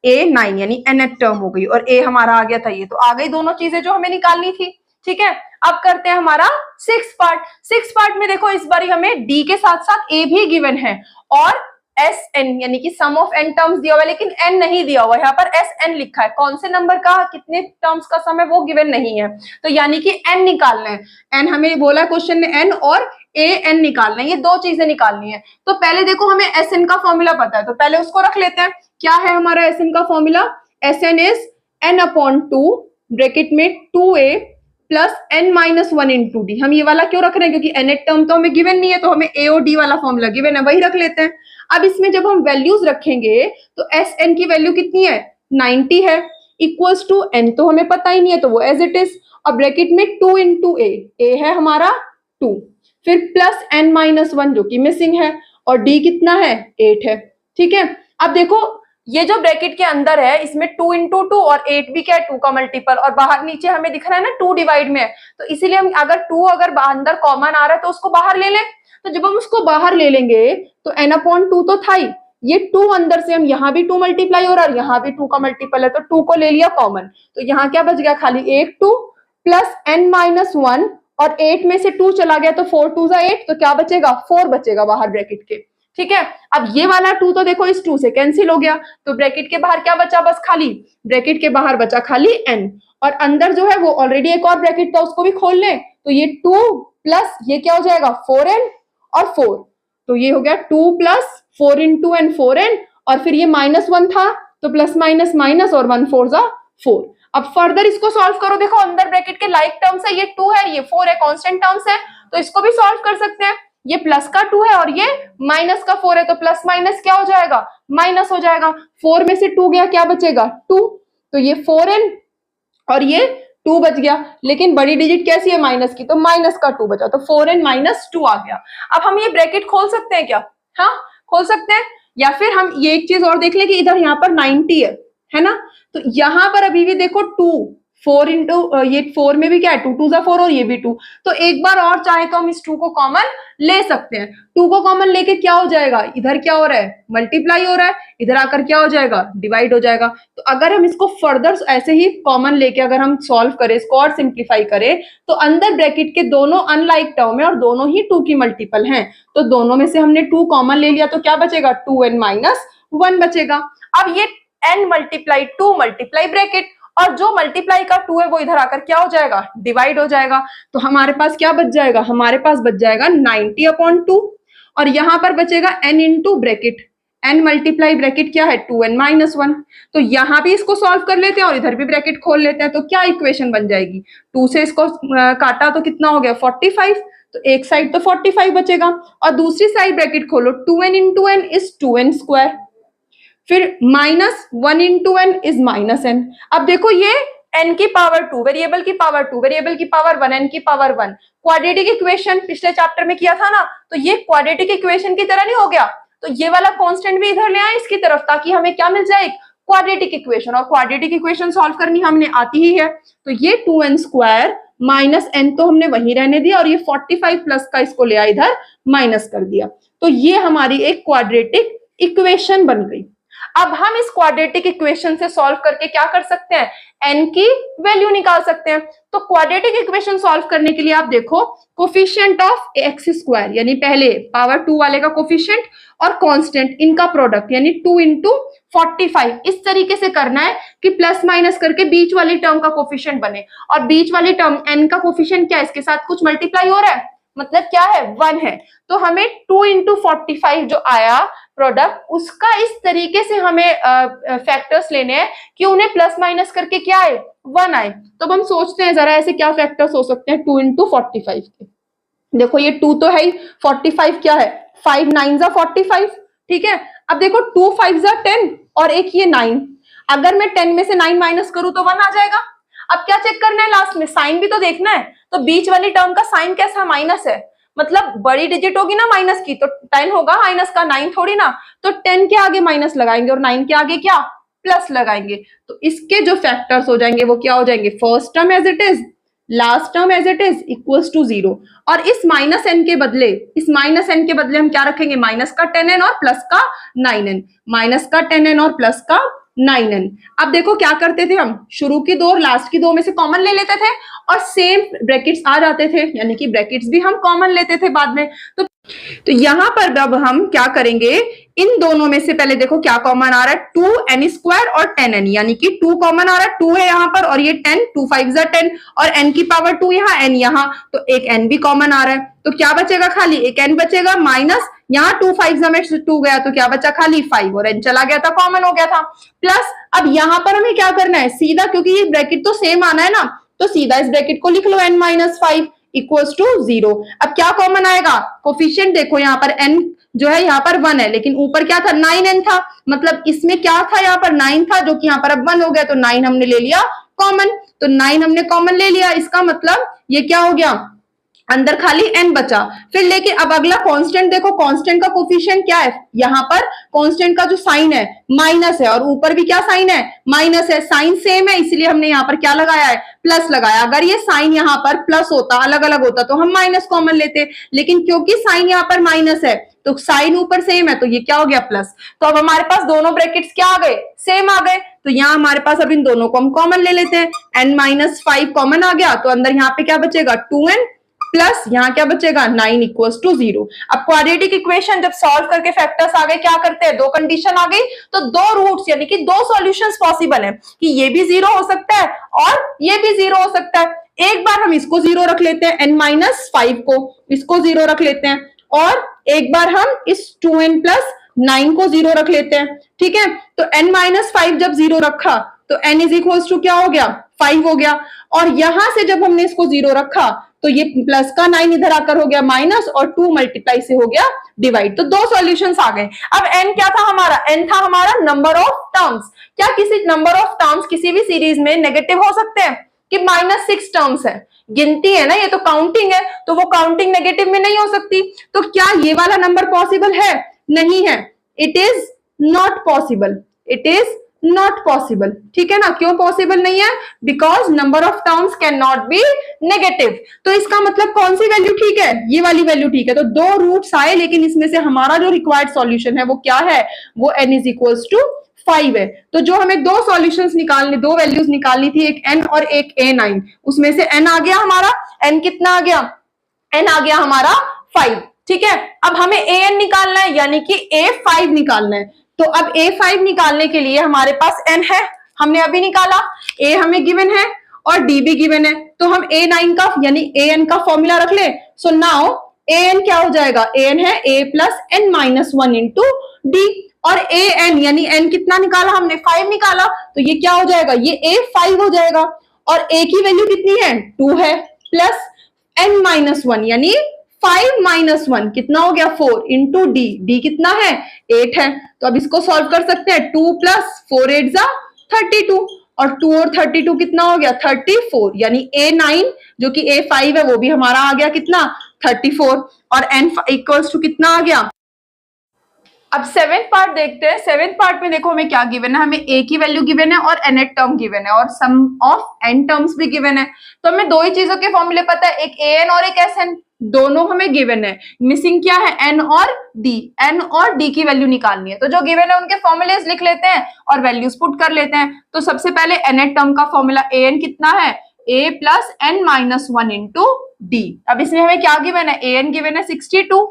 a9 यानी nth टर्म हो गई, और a हमारा आ गया था ये, तो आ गई दोनों चीजें जो हमें निकालनी थी। ठीक है, अब करते हैं हमारा 6 पार्ट में देखो, इस बारी हमें d के साथ साथ a भी गिवन है और Sn यानी कि सम ऑफ n टर्म्स दिया हुआ है, लेकिन n नहीं दिया हुआ है, यहाँ पर Sn लिखा है, कौन से नंबर का कितने टर्म्स का सम है वो गिवन नहीं है, तो यानी कि n निकालना है, n हमें बोला है क्वेश्चन में n और an निकालना है, ये दो चीजें निकालनी है। तो पहले देखो हमें Sn का फॉर्मूला पता है, तो पहले उसको रख लेते हैं। क्या है हमारा Sn का formula, Sn is n/2 bracket में 2a plus n-1 into D. हम ये वाला क्यों रख रहे हैं, क्योंकि nth टर्म तो हमें गिवन नहीं है, तो हमें a और d वाला फॉर्मूला गिवन है, वही रख लेते हैं। अब इसमें जब हम वैल्यूज रखेंगे तो Sn की वैल्यू कितनी है 90 है, इक्वल्स टू n तो हमें पता ही नहीं है, तो वो एज इट इज, और ब्रैकेट में 2 इंटू a है हमारा 2, फिर प्लस n-1 जो कि मिसिंग है, और d कितना है 8 है। ठीक है, अब देखो ये जो ब्रैकेट के अंदर है इसमें 2 इंटू 2 और 8 भी क्या है 2 का मल्टीपल, और बाहर नीचे हमें दिख रहा है ना 2 डिवाइड में है, तो इसीलिए हम अगर 2 अगर अंदर कॉमन आ रहा है तो उसको बाहर ले लें, तो जब हम उसको बाहर ले लेंगे तो n/2 तो था ही, ये 2 अंदर से हम यहाँ भी 2 मल्टीप्लाई हो रहा है, यहाँ भी 2 का मल्टीपल है, तो 2 को ले लिया कॉमन, तो यहाँ क्या बच गया खाली एक 2 प्लस n-1, और 8 में से 2 चला गया तो 4 2 8, तो क्या बचेगा 4 बचेगा बाहर ब्रैकेट के। ठीक है, अब ये वाला 2 तो देखो इस 2 से कैंसिल हो गया, तो ब्रैकेट के बाहर क्या बचा, बस खाली ब्रैकेट के बाहर बचा खाली n, और अंदर जो है वो ऑलरेडी एक और ब्रैकेट था उसको भी खोल लें, तो ये 2 प्लस ये क्या हो जाएगा 4n और 4, तो ये हो गया 2 प्लस 4 इंटू n 4n, और फिर ये -1 था तो प्लस माइनस माइनस, और 1 4 4। अब फर्दर इसको सॉल्व करो, देखो अंदर ब्रैकेट के लाइक टर्म्स है, ये 2 है ये 4 है, कांस्टेंट टर्म्स है, तो इसको भी सॉल्व कर सकते हैं। ये प्लस का 2 है और ये माइनस का 4 है, तो प्लस माइनस क्या हो जाएगा माइनस हो जाएगा, 4 में से 2 गया क्या बचेगा 2, तो ये 4n और ये 2 बच गया, लेकिन बड़ी डिजिट कैसी है माइनस की, तो माइनस का 2 बचा, तो 4n - 2 आ गया। अब हम ये ब्रैकेट खोल सकते हैं क्या, हाँ खोल सकते हैं, या फिर हम ये एक चीज और देख लें कि इधर यहाँ पर 90 है ना, तो यहाँ पर अभी भी देखो 2 4 इंटू ये 4 में भी क्या है 2 2 4 और ये भी 2, तो एक बार और चाहे तो हम इस 2 को कॉमन ले सकते हैं। 2 को कॉमन लेके क्या हो जाएगा, इधर क्या हो रहा है मल्टीप्लाई हो रहा है, इधर आकर क्या हो जाएगा डिवाइड हो जाएगा। तो अगर हम इसको फर्दर ऐसे ही कॉमन लेके अगर हम सॉल्व करें, इसको और सिंप्लीफाई करें, तो अंदर ब्रैकेट के दोनों अनलाइक टर्म है और दोनों ही 2 की मल्टीपल हैं, तो दोनों में से हमने 2 कॉमन ले लिया, तो क्या बचेगा 2n - 1 बचेगा। अब ये n मल्टीप्लाई 2 मल्टीप्लाई ब्रैकेट, और जो मल्टीप्लाई का 2 है वो इधर आकर क्या हो जाएगा डिवाइड हो जाएगा, तो हमारे पास क्या बच जाएगा, हमारे पास बच जाएगा 90/2, और यहां पर बचेगा n into bracket, n multiply bracket क्या है 2n - 1, तो यहां भी इसको सॉल्व कर लेते हैं और इधर भी ब्रैकेट खोल लेते हैं, तो क्या इक्वेशन बन जाएगी, 2 से इसको काटा तो कितना हो गया 45, तो एक साइड तो 45 बचेगा, और दूसरी साइड ब्रैकेट खोलो 2n into n is 2n square, फिर -1 इंटू n इज -n। अब देखो ये n की पावर 2, वेरिएबल की पावर 2, वेरिएबल की पावर 1, n की पावर 1। क्वाड्रेटिक इक्वेशन पिछले चैप्टर में किया था ना, तो ये क्वाड्रेटिक इक्वेशन की तरह नहीं हो गया, तो ये वाला कांस्टेंट भी इधर ले आए इसकी तरफ, ताकि हमें क्या मिल जाए, क्वाड्रेटिक इक्वेशन। और क्वाड्रेटिक इक्वेशन सॉल्व करनी हमने आती ही है, तो ये 2n स्क्वायर माइनस n तो हमने वही रहने दिया, और ये 45 प्लस का इसको ले आया इधर माइनस कर दिया, तो ये हमारी एक क्वाड्रेटिक इक्वेशन बन गई। अब हम इस क्वाड्रेटिक इक्वेशन से सॉल्व करके क्या कर सकते हैं, n की वैल्यू निकाल सकते हैं। तो क्वाड्रेटिक इक्वेशन सॉल्व करने के लिए आप देखो कोफिशिएंट ऑफ एक्स स्क्वायर, यानी पहले पावर 2 वाले का कोफिशिएंट और कांस्टेंट इनका प्रोडक्ट, यानी 2 इंटू 45 इस तरीके से करना है कि प्लस माइनस करके बीच वाली टर्म का कोफिशिएंट बने, और बीच वाली टर्म n का कोफिशिएंट क्या है, इसके साथ कुछ मल्टीप्लाई हो रहा है, मतलब क्या है, 1 है। तो हमें 2 इंटू 45 जो आया प्रोडक्ट, उसका इस तरीके से हमें फैक्टर्स लेने हैं कि उन्हें प्लस माइनस करके क्या आए, 1 आए। तो अब हम सोचते हैं जरा ऐसे क्या फैक्टर्स हो सकते हैं 2 इंटू 45 के। देखो ये 2 तो है ही, 45 क्या है, 5 9 जा 45, ठीक है। अब देखो 2 5 जा 10 और एक ये 9, अगर मैं 10 में से 9 माइनस करूं तो 1 आ जाएगा। अब क्या चेक करना है, लास्ट में साइन भी तो देखना है, तो बीच वाली टर्म का साइन कैसा, माइनस है, मतलब बड़ी डिजिट होगी ना माइनस की, तो 10 होगा माइनस का, 9 थोड़ी ना, तो 10 के आगे माइनस लगाएंगे और 9 के आगे क्या, प्लस लगाएंगे। तो इसके जो फैक्टर्स हो जाएंगे वो क्या हो जाएंगे, first term as it is, last term as it is, equals to 0। और इस माइनस n के बदले, इस माइनस n के बदले हम क्या रखेंगे, माइनस का 10n और प्लस का 9n, माइनस का 10n और प्लस का 9n। अब देखो क्या करते थे हम, शुरू की दो और लास्ट की दो में से कॉमन ले लेते थे और सेम ब्रैकेट्स आ जाते थे, यानी कि ब्रैकेट्स भी हम कॉमन लेते थे बाद में। तो यहां पर अब हम क्या करेंगे, इन दोनों में से पहले देखो क्या कॉमन आ रहा है, 2n स्क्वायर और 10n, यानी कि 2 कॉमन आ रहा है, 2 है यहाँ पर और ये 10, 2 5 जा 10 और n की पावर 2 यहाँ, n यहाँ, तो एक n भी कॉमन आ रहा है, तो क्या बचेगा, खाली एक n बचेगा, माइनस यहाँ 2 5 जा में 2 गया तो क्या बचा, खाली 5 और n चला गया था, कॉमन हो गया था, प्लस अब यहाँ पर हमें क्या करना है, सीधा, क्योंकि ये ब्रैकेट तो सेम आना है ना, तो सीधा इस ब्रैकेट को लिख लो n माइनस 5 इक्वल्स टू 0। अब क्या कॉमन आएगा, कोफिशिएंट देखो यहाँ पर n जो है यहाँ पर 1 है, लेकिन ऊपर क्या था, 9n था, मतलब इसमें क्या था, यहाँ पर 9 था जो कि यहाँ पर अब 1 हो गया, तो 9 हमने ले लिया कॉमन, तो 9 हमने कॉमन ले लिया, इसका मतलब ये क्या हो गया, अंदर खाली n बचा। फिर लेके अब अगला कांस्टेंट देखो, कांस्टेंट का कोफिशिएंट क्या है, यहाँ पर कांस्टेंट का जो साइन है माइनस है और ऊपर भी क्या साइन है, माइनस है, साइन सेम है, इसलिए हमने यहाँ पर क्या लगाया है, प्लस लगाया। अगर ये साइन यहाँ पर प्लस होता, अलग अलग होता, तो हम माइनस कॉमन लेते, लेकिन क्योंकि साइन यहाँ पर माइनस है तो साइन ऊपर सेम है, तो ये क्या हो गया, प्लस। तो अब हमारे पास दोनों ब्रैकेट्स क्या आ गए, सेम आ गए, तो यहाँ हमारे पास अब इन दोनों को हम कॉमन ले लेते हैं, n माइनस 5 कॉमन आ गया, तो अंदर यहाँ पे क्या बचेगा, 2n प्लस यहाँ क्या बचेगा, 9 इक्वल्स टू 0। अब क्वाड्रेटिक इक्वेशन जब सॉल्व करके फैक्टर्स आ गए, क्या करते हैं, दो कंडीशन आ गई, तो दो रूट्स यानी कि दो सॉल्यूशंस पॉसिबल है, कि ये भी 0 हो सकता है और ये भी 0 हो सकता है। एक बार हम इसको 0 रख लेते हैं, n माइनस 5 को, इसको 0 रख लेते हैं, और एक बार हम इस 2n प्लस 9 को 0 रख लेते हैं, ठीक है। तो n माइनस 5 जब 0 रखा तो n इज इक्वल्स टू क्या हो गया, 5 हो गया, और यहां से जब हमने इसको 0 रखा तो ये प्लस का 9 इधर आकर हो गया माइनस, और 2 मल्टीप्लाई से हो गया डिवाइड, तो दो सॉल्यूशंस आ गए। अब n क्या था हमारा, n था हमारा नंबर ऑफ टर्म्स। क्या किसी नंबर ऑफ टर्म्स किसी भी सीरीज में नेगेटिव हो सकते हैं, कि -6 टर्म्स है, गिनती है ना, ये तो काउंटिंग है, तो वो काउंटिंग नेगेटिव में नहीं हो सकती, तो क्या ये वाला नंबर पॉसिबल है, नहीं है, it is not possible, it is not possible, ठीक है ना। क्यों पॉसिबल नहीं है, because number of terms can not be negative. तो इसका मतलब कौन सी वैल्यू ठीक है, ये वाली वैल्यू ठीक है। तो दो रूट्स आए, लेकिन इसमें से हमारा जो रिक्वायर्ड सॉल्यूशन है वो क्या है, वो n इज इक्वल्स टू 5 है। तो जो हमें दो सॉल्यूशंस निकालने, दो वैल्यूज निकालनी थी, एक n और एक a9, उसमें से n आ गया हमारा, n कितना आ गया, n आ गया हमारा 5, ठीक है। अब हमें an निकालना है, यानी कि a5 निकालना है। तो अब a5 निकालने के लिए हमारे पास n है, हमने अभी निकाला, a हमें गिवन है और d भी गिवन है, तो हम a9 का यानी an का फॉर्मूला रख ले। सो नाउ an क्या हो जाएगा, an है a plus n minus 1 into d, और an यानी n कितना निकाला हमने, 5 निकाला, तो ये क्या हो जाएगा, ये a5 हो जाएगा, और a की वैल्यू कितनी है, 2 है, प्लस n माइनस 1 यानी 5 माइनस 1 कितना हो गया, 4 इंटू डी, डी कितना है, 8 है। तो अब इसको सॉल्व कर सकते हैं, 2 प्लस 4 8 जा 32, और 2 और 32 कितना हो गया 34, यानी A9 जो कि A5 है वो भी हमारा आ गया कितना 34, और n इक्वल्स टू कितना आ गया। अब सेवेंथ पार्ट देखते हैं। सेवेंथ पार्ट में देखो हमें क्या गिवन है, हमें a की वैल्यू गिवन है और nth टर्म गिवन है और सम ऑफ n टर्म्स भी गिवन है। तो हमें दो ही चीजों के फॉर्मूले पता है, एक an और एक sn, दोनों हमें गिवन है। मिसिंग क्या है n और d, n और d की वैल्यू निकालनी है। तो जो गिवन है उनके फॉर्मूलेज लिख लेते हैं और वैल्यूज पुट कर लेते हैं। तो सबसे पहले nth टर्म का फॉर्मूला an कितना है, a plus n minus 1 into d। अब इसमें हमें क्या गिवन है, an गिवन है 62,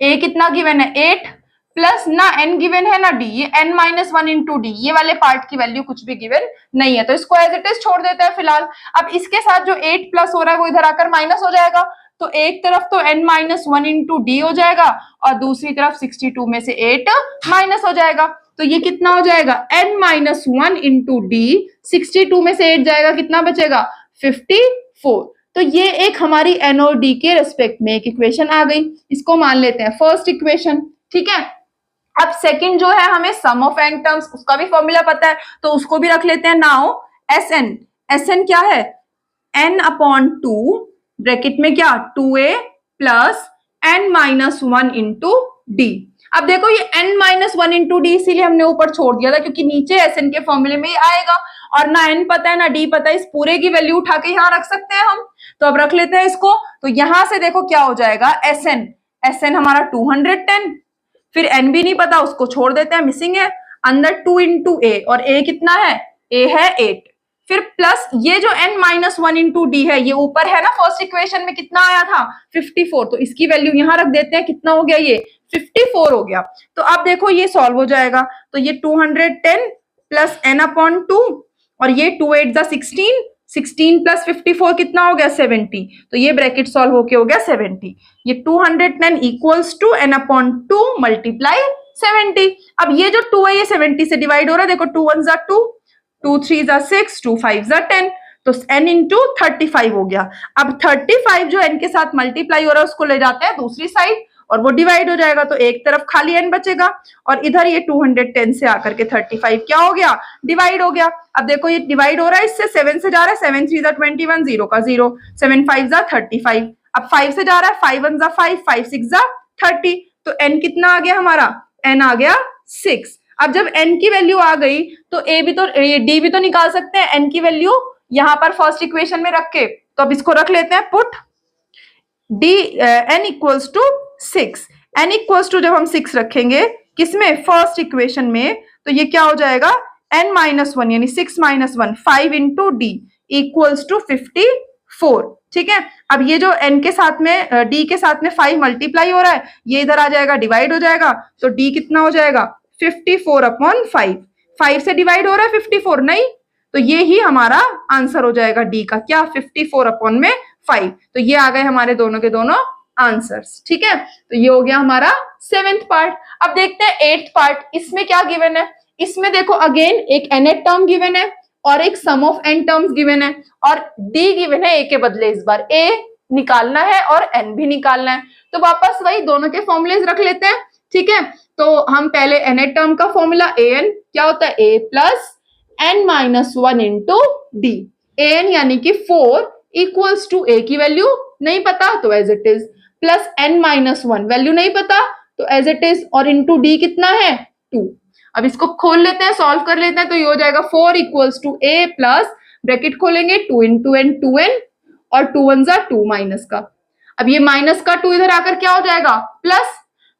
a कितना गिवन है 8, प्लस ना n गिवन है ना d, ये n माइनस 1 इंटू डी, ये वाले पार्ट की वैल्यू कुछ भी गिवन नहीं है, तो इसको एज इट इज छोड़ देते हैं फिलहाल। अब इसके साथ जो 8 प्लस हो रहा है वो इधर आकर माइनस हो जाएगा, तो एक तरफ तो n माइनस 1 इंटू डी हो जाएगा और दूसरी तरफ 62 में से 8 माइनस हो जाएगा। तो ये कितना हो जाएगा n माइनस 1 इंटू डी, 62 में से 8 जाएगा, कितना बचेगा 54। तो ये एक हमारी n और d के रेस्पेक्ट में एक इक्वेशन आ गई, इसको मान लेते हैं फर्स्ट इक्वेशन। ठीक है, अब सेकंड जो है हमें सम ऑफ n टर्म्स, उसका भी फॉर्मूला पता है तो उसको भी रख लेते हैं। नाउ Sn क्या है n अपॉन 2 ब्रैकेट में क्या 2a plus n minus 1 into d. अब देखो ये n माइनस 1 इंटू डी इसीलिए हमने ऊपर छोड़ दिया था क्योंकि नीचे Sn के फॉर्मूले में ही आएगा और ना n पता है ना d पता है, इस पूरे की वैल्यू उठा के यहाँ रख सकते हैं हम। तो अब रख लेते हैं इसको, तो यहां से देखो क्या हो जाएगा Sn हमारा 210, फिर n भी नहीं पता उसको छोड़ देते हैं, मिसिंग है, अंदर 2 इंटू ए और a कितना है a है 8, फिर प्लस ये जो n माइनस 1 इंटू डी है ये ऊपर है ना फर्स्ट इक्वेशन में कितना आया था 54, तो इसकी वैल्यू यहां रख देते हैं, कितना हो गया ये 54 हो गया। तो अब देखो ये सॉल्व हो जाएगा, तो ये 210 प्लस n अपॉन 2 और ये 2 8 जा 16 प्लस 54 कितना हो गया 70, तो ये ब्रैकेट सॉल्व होके हो गया 70। ये 210 equals to n upon 2 multiply 70। अब ये जो 2 है ये 70 से डिवाइड हो रहा है, देखो 2 1 जा 2, 2 3 जा 6, 2 5 जा 10, तो n इंटू 35 हो गया। अब 35 जो n के साथ मल्टीप्लाई हो रहा है उसको ले जाते हैं दूसरी साइड और वो डिवाइड हो जाएगा, तो एक तरफ खाली n बचेगा और इधर ये 210 से आकर के 35 क्या हो गया डिवाइड हो गया। अब देखो ये डिवाइड हो रहा है, इससे 7 से जा रहा है, 7 3 जा 21, 0 का 0, 7 5 जा 35, अब 5 से जा रहा है, 5 1 जा 5, 5 6 जा 30, तो n कितना आ गया हमारा, n आ गया 6। अब जब n की वैल्यू आ गई तो a भी तो d भी तो निकाल सकते हैं n की वैल्यू यहां पर फर्स्ट इक्वेशन में रख के, तो अब इसको रख लेते हैं put d n equals to 6, n equals to जब हम 6 रखेंगे किसमें फर्स्ट इक्वेशन में, तो ये क्या हो जाएगा n माइनस 1 यानी 6 minus 1 5 into d equals to 54। ठीक है, अब ये जो n के साथ में d के साथ में 5 मल्टीप्लाई हो रहा है ये इधर आ जाएगा डिवाइड हो जाएगा, तो d कितना हो जाएगा 54 अपॉन 5, 5 से डिवाइड हो रहा है 54 नहीं, तो ये ही हमारा आंसर हो जाएगा d का क्या 54 अपॉन में 5। तो ये आ गए हमारे दोनों के दोनों आंसर्स। ठीक है, तो ये हो गया हमारा सेवेंथ पार्ट। अब देखते हैं एट्थ पार्ट, इसमें क्या गिवन है, इसमें देखो अगेन एक nth टर्म गिवन है और एक सम ऑफ n टर्म्स गिवन है और d गिवन है a के बदले, इस बार a निकालना है और n भी निकालना है, तो वापस वही दोनों के फॉर्मूलेज रख लेते हैं। ठीक है, तो हम पहले nth टर्म का फॉर्मूला an क्या होता है a plus n minus 1 into d, an यानी कि 4 इक्वल्स टू a की वैल्यू नहीं पता तो as it is, plus n minus 1 value नहीं पता तो एज इट इज, और इंटू डी कितना है 2। अब इसको खोल लेते हैं, सॉल्व कर लेते हैं, तो ये हो जाएगा 4 equals to a plus bracket खोलेंगे 2 इंटू n 2n और 2 1 जा 2 माइनस का, अब ये माइनस का 2 इधर आकर क्या हो जाएगा प्लस,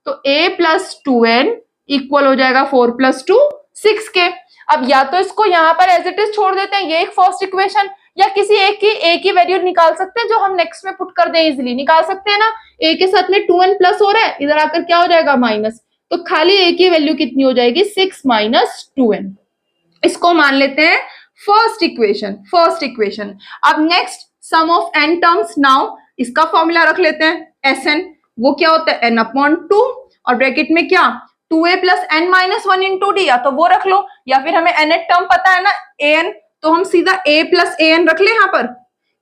तो a प्लस 2n इक्वल हो जाएगा 4 प्लस 2 6 के। अब या तो इसको यहाँ पर एज इट इज छोड़ देते हैं, ये एक फर्स्ट इक्वेशन, या किसी एक की वैल्यू निकाल सकते हैं जो हम नेक्स्ट में पुट कर दें, इजीली निकाल सकते हैं ना, a के साथ में 2n प्लस हो रहा है इधर आकर क्या हो जाएगा माइनस, तो खाली a की वैल्यू कितनी हो जाएगी 6 माइनस 2n, इसको मान लेते हैं फर्स्ट इक्वेशन। अब next sum of n terms, now इसका फॉर्मूला रख लेते हैं Sn, वो क्या होता है n अपॉन 2 और ब्रैकेट में क्या 2a plus n minus 1 into D, या तो वो रख लो या फिर हमें nth टर्म पता है ना an, तो हम सीधा a प्लस an रख ले, यहाँ पर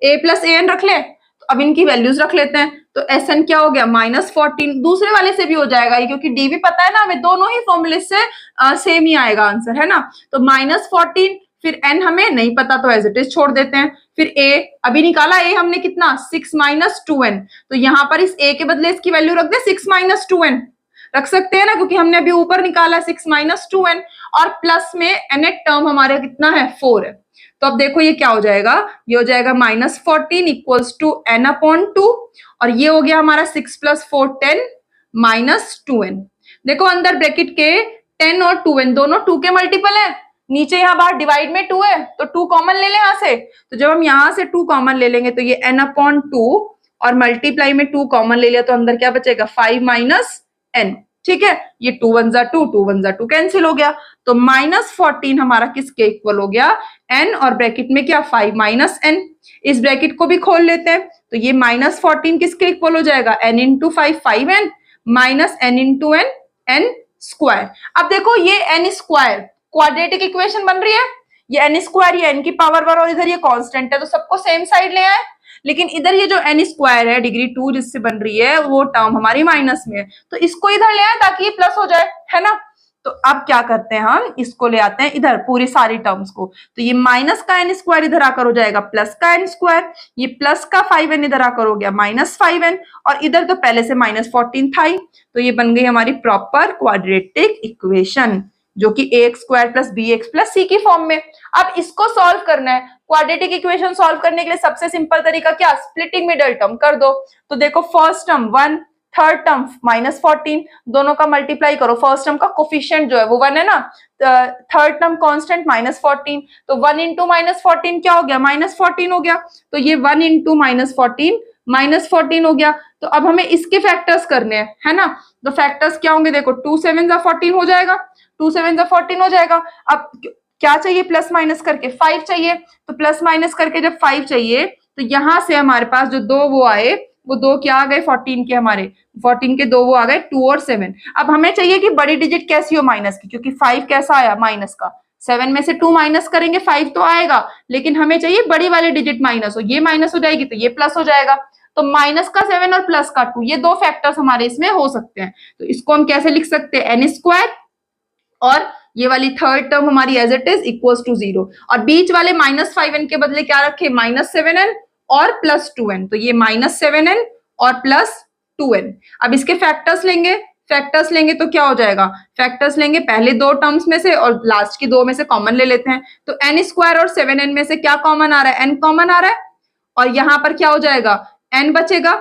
a प्लस an रख ले, तो अब इनकी वैल्यूज रख लेते हैं, तो Sn क्या हो गया माइनस 14, दूसरे वाले से भी हो जाएगा ये क्योंकि d भी पता है ना हमें, दोनों ही फॉर्मूले से सेम ही आएगा आंसर है ना, तो माइनस 14 फिर n हमें नहीं पता तो एज इट इज छोड़ देते हैं। फिर a अभी निकाला, a हमने कितना 6 माइनस 2n, तो यहाँ पर इस a के बदले इसकी वैल्यू रख दे 6 माइनस 2n, रख सकते हैं ना, क्योंकि हमने अभी ऊपर निकाला 6 माइनस 2n, और प्लस में nth टर्म हमारे कितना है 4 है। तो अब देखो ये क्या हो जाएगा, ये हो जाएगा -14 इक्वल्स टू n अपॉन 2, और ये हो गया हमारा 6 प्लस 4 10 माइनस 2n। देखो अंदर ब्रैकेट के 10 और 2n दोनों 2 के मल्टीपल है, नीचे यहाँ बाहर डिवाइड में 2 है तो 2 कॉमन ले लें यहाँ से, तो जब हम यहाँ से 2 कॉमन ले लेंगे तो ये n अपॉन 2 और मल्टीप्लाई में 2 कॉमन ले लिया तो अंदर क्या बचेगा 5 माइनस n। ठीक है, ये 2 1 जा 2, 2 1 जा 2 कैंसिल हो गया, तो -14 हमारा किसके इक्वल हो गया n, और ब्रैकेट में क्या 5 माइनस n। इस ब्रैकेट को भी खोल लेते हैं, तो ये -14 किसके इक्वल हो जाएगा n into 5 5n minus n into n n square. अब देखो ये n स्क्वायर क्वाड्रेटिक इक्वेशन बन रही है, ये n स्क्वायर ये n की पावर 1 और इधर ये कांस्टेंट है तो सबको सेम साइड ले आए, लेकिन इधर ये जो n स्क्वायर है डिग्री 2 जिससे बन रही है वो टर्म हमारी माइनस में है, तो इसको इधर ले आए ताकि ये प्लस हो जाए, है ना। तो अब क्या करते हैं हम इसको ले आते हैं इधर पूरी सारी टर्म्स को, तो ये माइनस का n स्क्वायर इधर आकर हो जाएगा प्लस का n स्क्वायर, ये प्लस का 5n इधर आकर हो गया -5n, और इधर तो पहले से -14 था ही, तो ये बन गई हमारी प्रॉपर क्वाड्रेटिक इक्वेशन जो कि ax square plus bx plus c की फॉर्म में। अब इसको सॉल्व करना है, क्वाड्रेटिक इक्वेशन सॉल्व करने के लिए सबसे सिंपल तरीका क्या, स्प्लिटिंग मिडल टर्म कर दो। तो देखो फर्स्ट टर्म 1, थर्ड टर्म -14, दोनों का मल्टीप्लाई करो, फर्स्ट टर्म का कोफिशिएंट जो है वो 1 है ना, थर्ड टर्म कांस्टेंट -14, तो 1 इंटू -14 क्या हो गया -14 हो गया, तो ये 1 इंटू -14 हो गया। तो अब हमें इसके फैक्टर्स करने हैं, है ना, तो फैक्टर्स क्या होंगे, देखो 2 7 जा 14 हो जाएगा, 2 7 जा 14 हो जाएगा। अब क्या चाहिए प्लस माइनस करके 5 चाहिए, तो प्लस माइनस करके जब 5 चाहिए तो यहां से हमारे पास जो दो वो आए वो दो क्या आ गए 14 के, हमारे 14 के दो वो आ गए 2 और 7। अब हमें चाहिए कि बड़ी डिजिट कैसी हो माइनस की, क्योंकि 5 कैसा आया माइनस का, 7 में से 2 माइनस करेंगे 5 तो आएगा, लेकिन हमें चाहिए बड़ी वाली डिजिट माइनस हो, ये माइनस हो जाएगी तो ये प्लस हो जाएगा, तो माइनस का 7 और प्लस का 2 ये दो फैक्टर्स हमारे इसमें हो सकते हैं। तो इसको हम कैसे लिख सकते हैं n स्क्वायर, और ये वाली थर्ड टर्म हमारी as it is equals to 0, और बीच वाले -5n के बदले क्या रखे -7n और +2n, तो ये -7n और +2n। अब इसके फैक्टर्स लेंगे तो क्या हो जाएगा, फैक्टर्स लेंगे पहले दो टर्म्स में से और लास्ट की दो में से कॉमन ले लेते हैं, तो n स्क्वायर और 7n में से क्या कॉमन आ रहा है, n कॉमन आ रहा है, और यहां पर क्या हो जाएगा n बचेगा,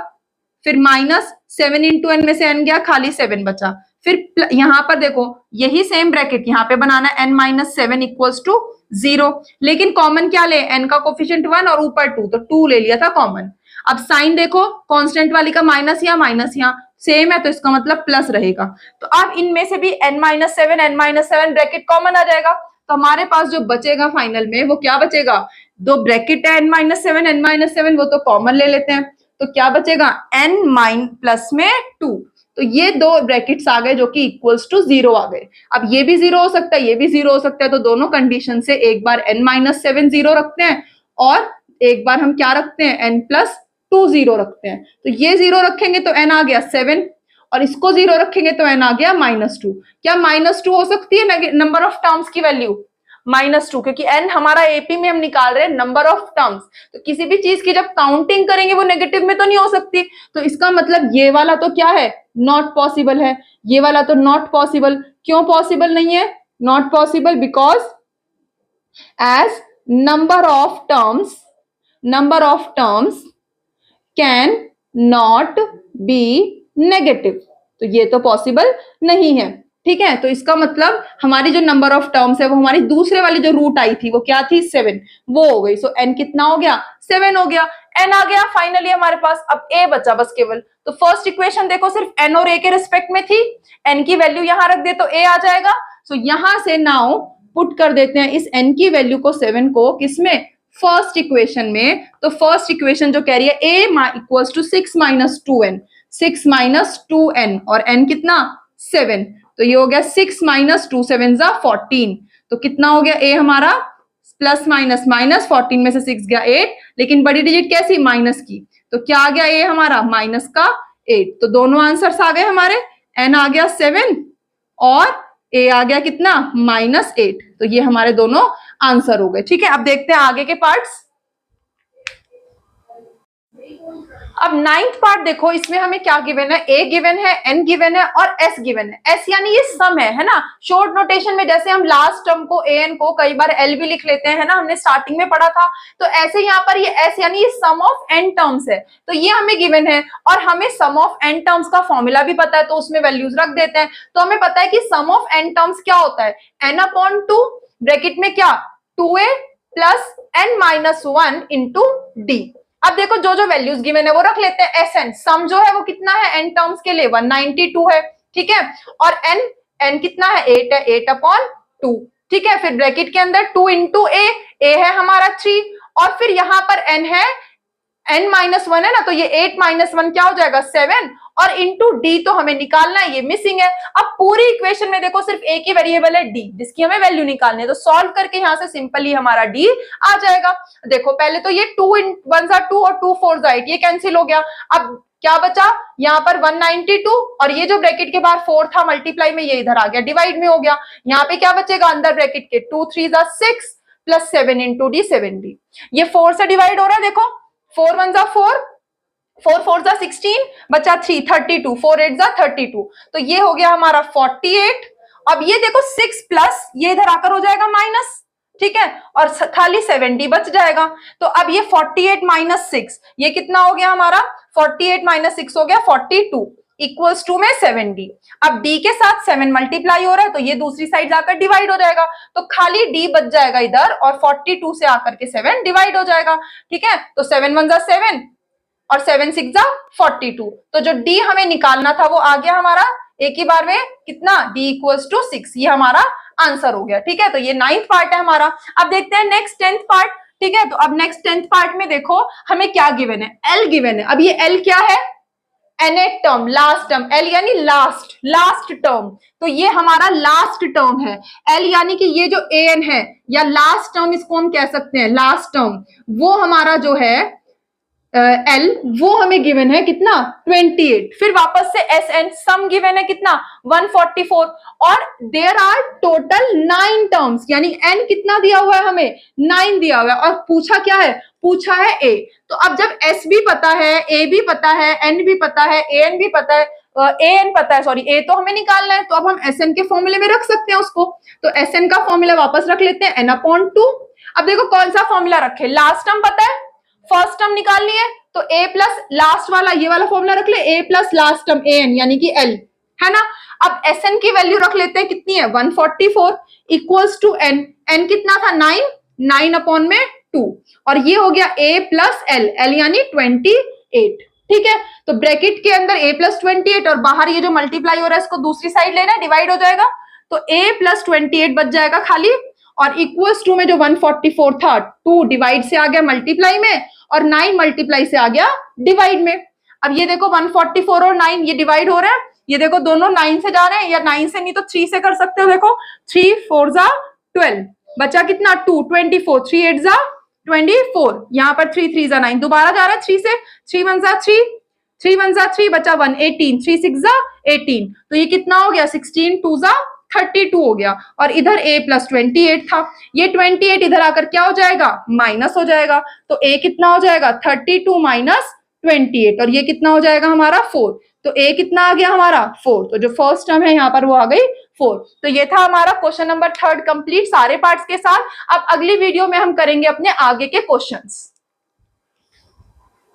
फिर -7 इंटू n में से n गया खाली 7 बचा, फिर यहां पर देखो यही सेम ब्रैकेट यहाँ पे बनाना n-7 इक्वल्स टू 0, लेकिन कॉमन क्या ले, n का कोफिशिएंट 1 और ऊपर 2, तो 2 ले लिया था कॉमन। अब साइन देखो कांस्टेंट वाली का माइनस यहाँ सेम है तो इसका मतलब प्लस रहेगा, तो अब इनमें से भी n-7 ब्रैकेट कॉमन आ जाएगा, तो हमारे पास जो बचेगा फाइनल में वो क्या बचेगा, दो ब्रैकेट है n-7 वो तो कॉमन ले लेते हैं, तो क्या बचेगा n प्लस में 2, तो ये दो ब्रैकेट्स आ गए जो कि इक्वल्स टू 0 आ गए। अब ये भी 0 हो सकता है, ये भी 0 हो सकता है, तो दोनों कंडीशन से एक बार n-7 0 रखते हैं और एक बार हम क्या रखते हैं n+2 0 रखते हैं, तो ये 0 रखेंगे तो n आ गया 7 और इसको 0 रखेंगे तो n आ गया -2। क्या -2 हो सकती है नंबर ऑफ टर्म्स की वैल्यू -2, क्योंकि n हमारा एपी में हम निकाल रहे हैं नंबर ऑफ टर्म्स, तो किसी भी चीज की जब काउंटिंग करेंगे वो नेगेटिव में तो नहीं हो सकती, तो इसका मतलब ये वाला तो क्या है नॉट पॉसिबल है, ये वाला तो नॉट पॉसिबल। क्यों पॉसिबल नहीं है, not possible because as number of terms can not be negative, तो ये तो पॉसिबल नहीं है, ठीक है। तो इसका मतलब हमारी जो नंबर ऑफ टर्म्स है वो हमारी दूसरे वाली जो रूट आई थी वो क्या थी 7, वो हो गई, सो n कितना हो गया 7 हो गया, n आ गया फाइनली हमारे पास। अब a बचा बस केवल, तो फर्स्ट इक्वेशन देखो सिर्फ n और a के रिस्पेक्ट में थी, n की वैल्यू यहां रख दे तो a आ जाएगा, सो यहां से नाउ पुट कर देते हैं इस n की वैल्यू को 7 को किसमें, फर्स्ट इक्वेशन में, तो फर्स्ट इक्वेशन जो कह रही है a equals to 6 - 2n, 6 - 2n और n कितना 7, तो ये हो गया 6 - 2 7 जा 14, तो कितना हो गया a हमारा प्लस माइनस -14 में से 6 गया 8, लेकिन बड़ी डिजिट कैसी माइनस की, तो क्या आ गया a हमारा माइनस का 8, तो दोनों आंसर्स आ गए हमारे, n आ गया 7 और a आ गया कितना -8, तो ये हमारे दोनों आंसर हो गए। ठीक है, अब देखते हैं आगे के पार्ट्स। अब नाइन्थ पार्ट देखो, इसमें हमें क्या गिवन है, ए गिवन है, एन गिवन है और एस गिवन है। एस यानी ये सम है ना। शॉर्ट नोटेशन में जैसे हम लास्ट टर्म को ए एन को कई बार एल भी लिख लेते हैं ना, हमने स्टार्टिंग में पढ़ा था, तो ऐसे यहाँ पर ये एस यानी ये सम ऑफ एन टर्म्स है, तो ये हमें गिवन है। और हमें सम ऑफ एन टर्म्स का फॉर्मूला भी पता है, तो उसमें वैल्यूज रख देते हैं। तो हमें पता है कि सम ऑफ एन टर्म्स क्या होता है, एन अपॉन टू, ब्रैकेट में क्या, 2a plus n minus 1 into d. अब देखो जो जो वैल्यूज गिवन है वो रख लेते हैं। एस एन सम जो है वो कितना है एन टर्म्स के लिए 192 है, ठीक है। और एन, एन कितना है 8 है, 8 अपॉन 2, ठीक है। फिर ब्रैकेट के अंदर 2 इंटू ए है हमारा 3, और फिर यहां पर एन है, एन माइनस 1 है ना, तो ये 8 माइनस 1 क्या हो जाएगा 7, और इंटू डी तो हमें निकालना है, ये मिसिंग है। अब पूरी इक्वेशन में देखो सिर्फ एक ही वेरिएबल है डी, जिसकी हमें वैल्यू निकालनी है, तो सॉल्व करके यहां से सिंपली हमारा डी आ जाएगा। देखो पहले तो ये 2 इन 1 2 और 2 4 8, ये कैंसिल हो गया। अब क्या बचा यहाँ पर 192, और ये जो ब्रैकेट के बाहर 4 था मल्टीप्लाई में, ये इधर आ गया, डिवाइड में हो गया। यहाँ पे क्या बचेगा अंदर ब्रैकेट के, 2 3 6 प्लस 7 इंटू डी 7d। ये 4 से डिवाइड हो रहा है, देखो 4 1 4, 4 4 16, बचा 3 32, 4 8 32, तो ये हो गया हमारा 48। अब ये देखो 6 प्लस ये इधर आकर हो जाएगा माइनस, ठीक है, और खाली 70 बच जाएगा। तो अब ये 48 माइनस 6, ये कितना हो गया हमारा, 48 माइनस 6 हो गया 42 इक्वल्स टू में 70। अब d के साथ 7 मल्टीप्लाई हो रहा है, तो ये दूसरी साइड जाकर डिवाइड हो जाएगा, तो खाली d बच जाएगा इधर, और 42 से आकर के 7 डिवाइड हो जाएगा, ठीक है। तो 7 1 7 और 7 6 42, तो जो d हमें निकालना था वो आ गया हमारा एक ही बार में कितना, d इक्वल्स टू 6, ये हमारा आंसर हो गया, ठीक है। तो ये 9th पार्ट है हमारा। अब देखते हैं नेक्स्ट 10th पार्ट, ठीक है। तो अब नेक्स्ट 10th पार्ट में देखो हमें क्या गिवन है, l गिवन है। अब ये l क्या है, nth term, last term, l यानी लास्ट टर्म, तो ये हमारा लास्ट टर्म है। l यानी कि ये जो an है या लास्ट टर्म, इसको हम कह सकते हैं लास्ट टर्म, वो हमारा जो है L वो हमें गिवन है कितना 28। फिर वापस से एस एन सम गिवन है कितना 144, और देयर आर टोटल 9 टर्म्स, यानी n कितना दिया हुआ है हमें 9 दिया हुआ है, और पूछा क्या है, पूछा है a। तो अब जब s भी पता है, a भी पता है, n भी पता है, an भी पता है, an पता है, सॉरी a तो हमें निकालना है, तो अब हम sn के फॉर्मूले में रख सकते हैं उसको। तो sn का फॉर्मूला वापस रख लेते हैं n अपॉन 2। अब देखो कौन सा फॉर्मूला रखे, लास्ट टर्म पता है, फर्स्ट टर्म निकालनी है, तो a प्लस लास्ट वाला ये वाला फॉर्मूला रख ले, a plus last term an यानी कि l, है ना। अब sn की वैल्यू रख लेते हैं, कितनी है 144 इक्वल्स टू n, n कितना था 9, 9 अपॉन में 2, और ये हो गया a प्लस l, l यानी 28, ठीक है। तो ब्रैकेट के अंदर a प्लस 28 और बाहर ये जो मल्टीप्लाई हो रहा है इसको दूसरी साइड लेना है, डिवाइड हो जाएगा, तो a प्लस 28 बच जाएगा खाली, और इक्वल्स टू में जो 144 था 2 डिवाइड से आ गया मल्टीप्लाई में, और 9 मल्टीप्लाई से आ गया डिवाइड में। अब ये देखो 144 और 9 ये डिवाइड हो रहे हैं, ये देखो दोनों 9 से जा रहे हैं, या 9 से नहीं तो 3 से कर सकते हो। देखो 3 4 12, बचा कितना 2 24, 3 8 24, यहाँ पर 3 3 9, दोबारा जा रहा है 3 से, 3 1 3, 3 1 3, बचा 1 18, 3 6 18, तो ये कितना हो गया 16 2 32 हो गया, और इधर a प्लस 28 था, ये 28 इधर आकर क्या हो जाएगा माइनस हो जाएगा, तो a कितना हो जाएगा 32 माइनस 28, और ये कितना हो जाएगा हमारा 4, तो a कितना आ गया हमारा 4, तो जो फर्स्ट टर्म है यहाँ पर वो आ गई 4। तो ये था हमारा क्वेश्चन नंबर 3 कंप्लीट सारे पार्ट्स के साथ। अब अगली वीडियो में हम करेंगे अपने आगे के क्वेश्चंस।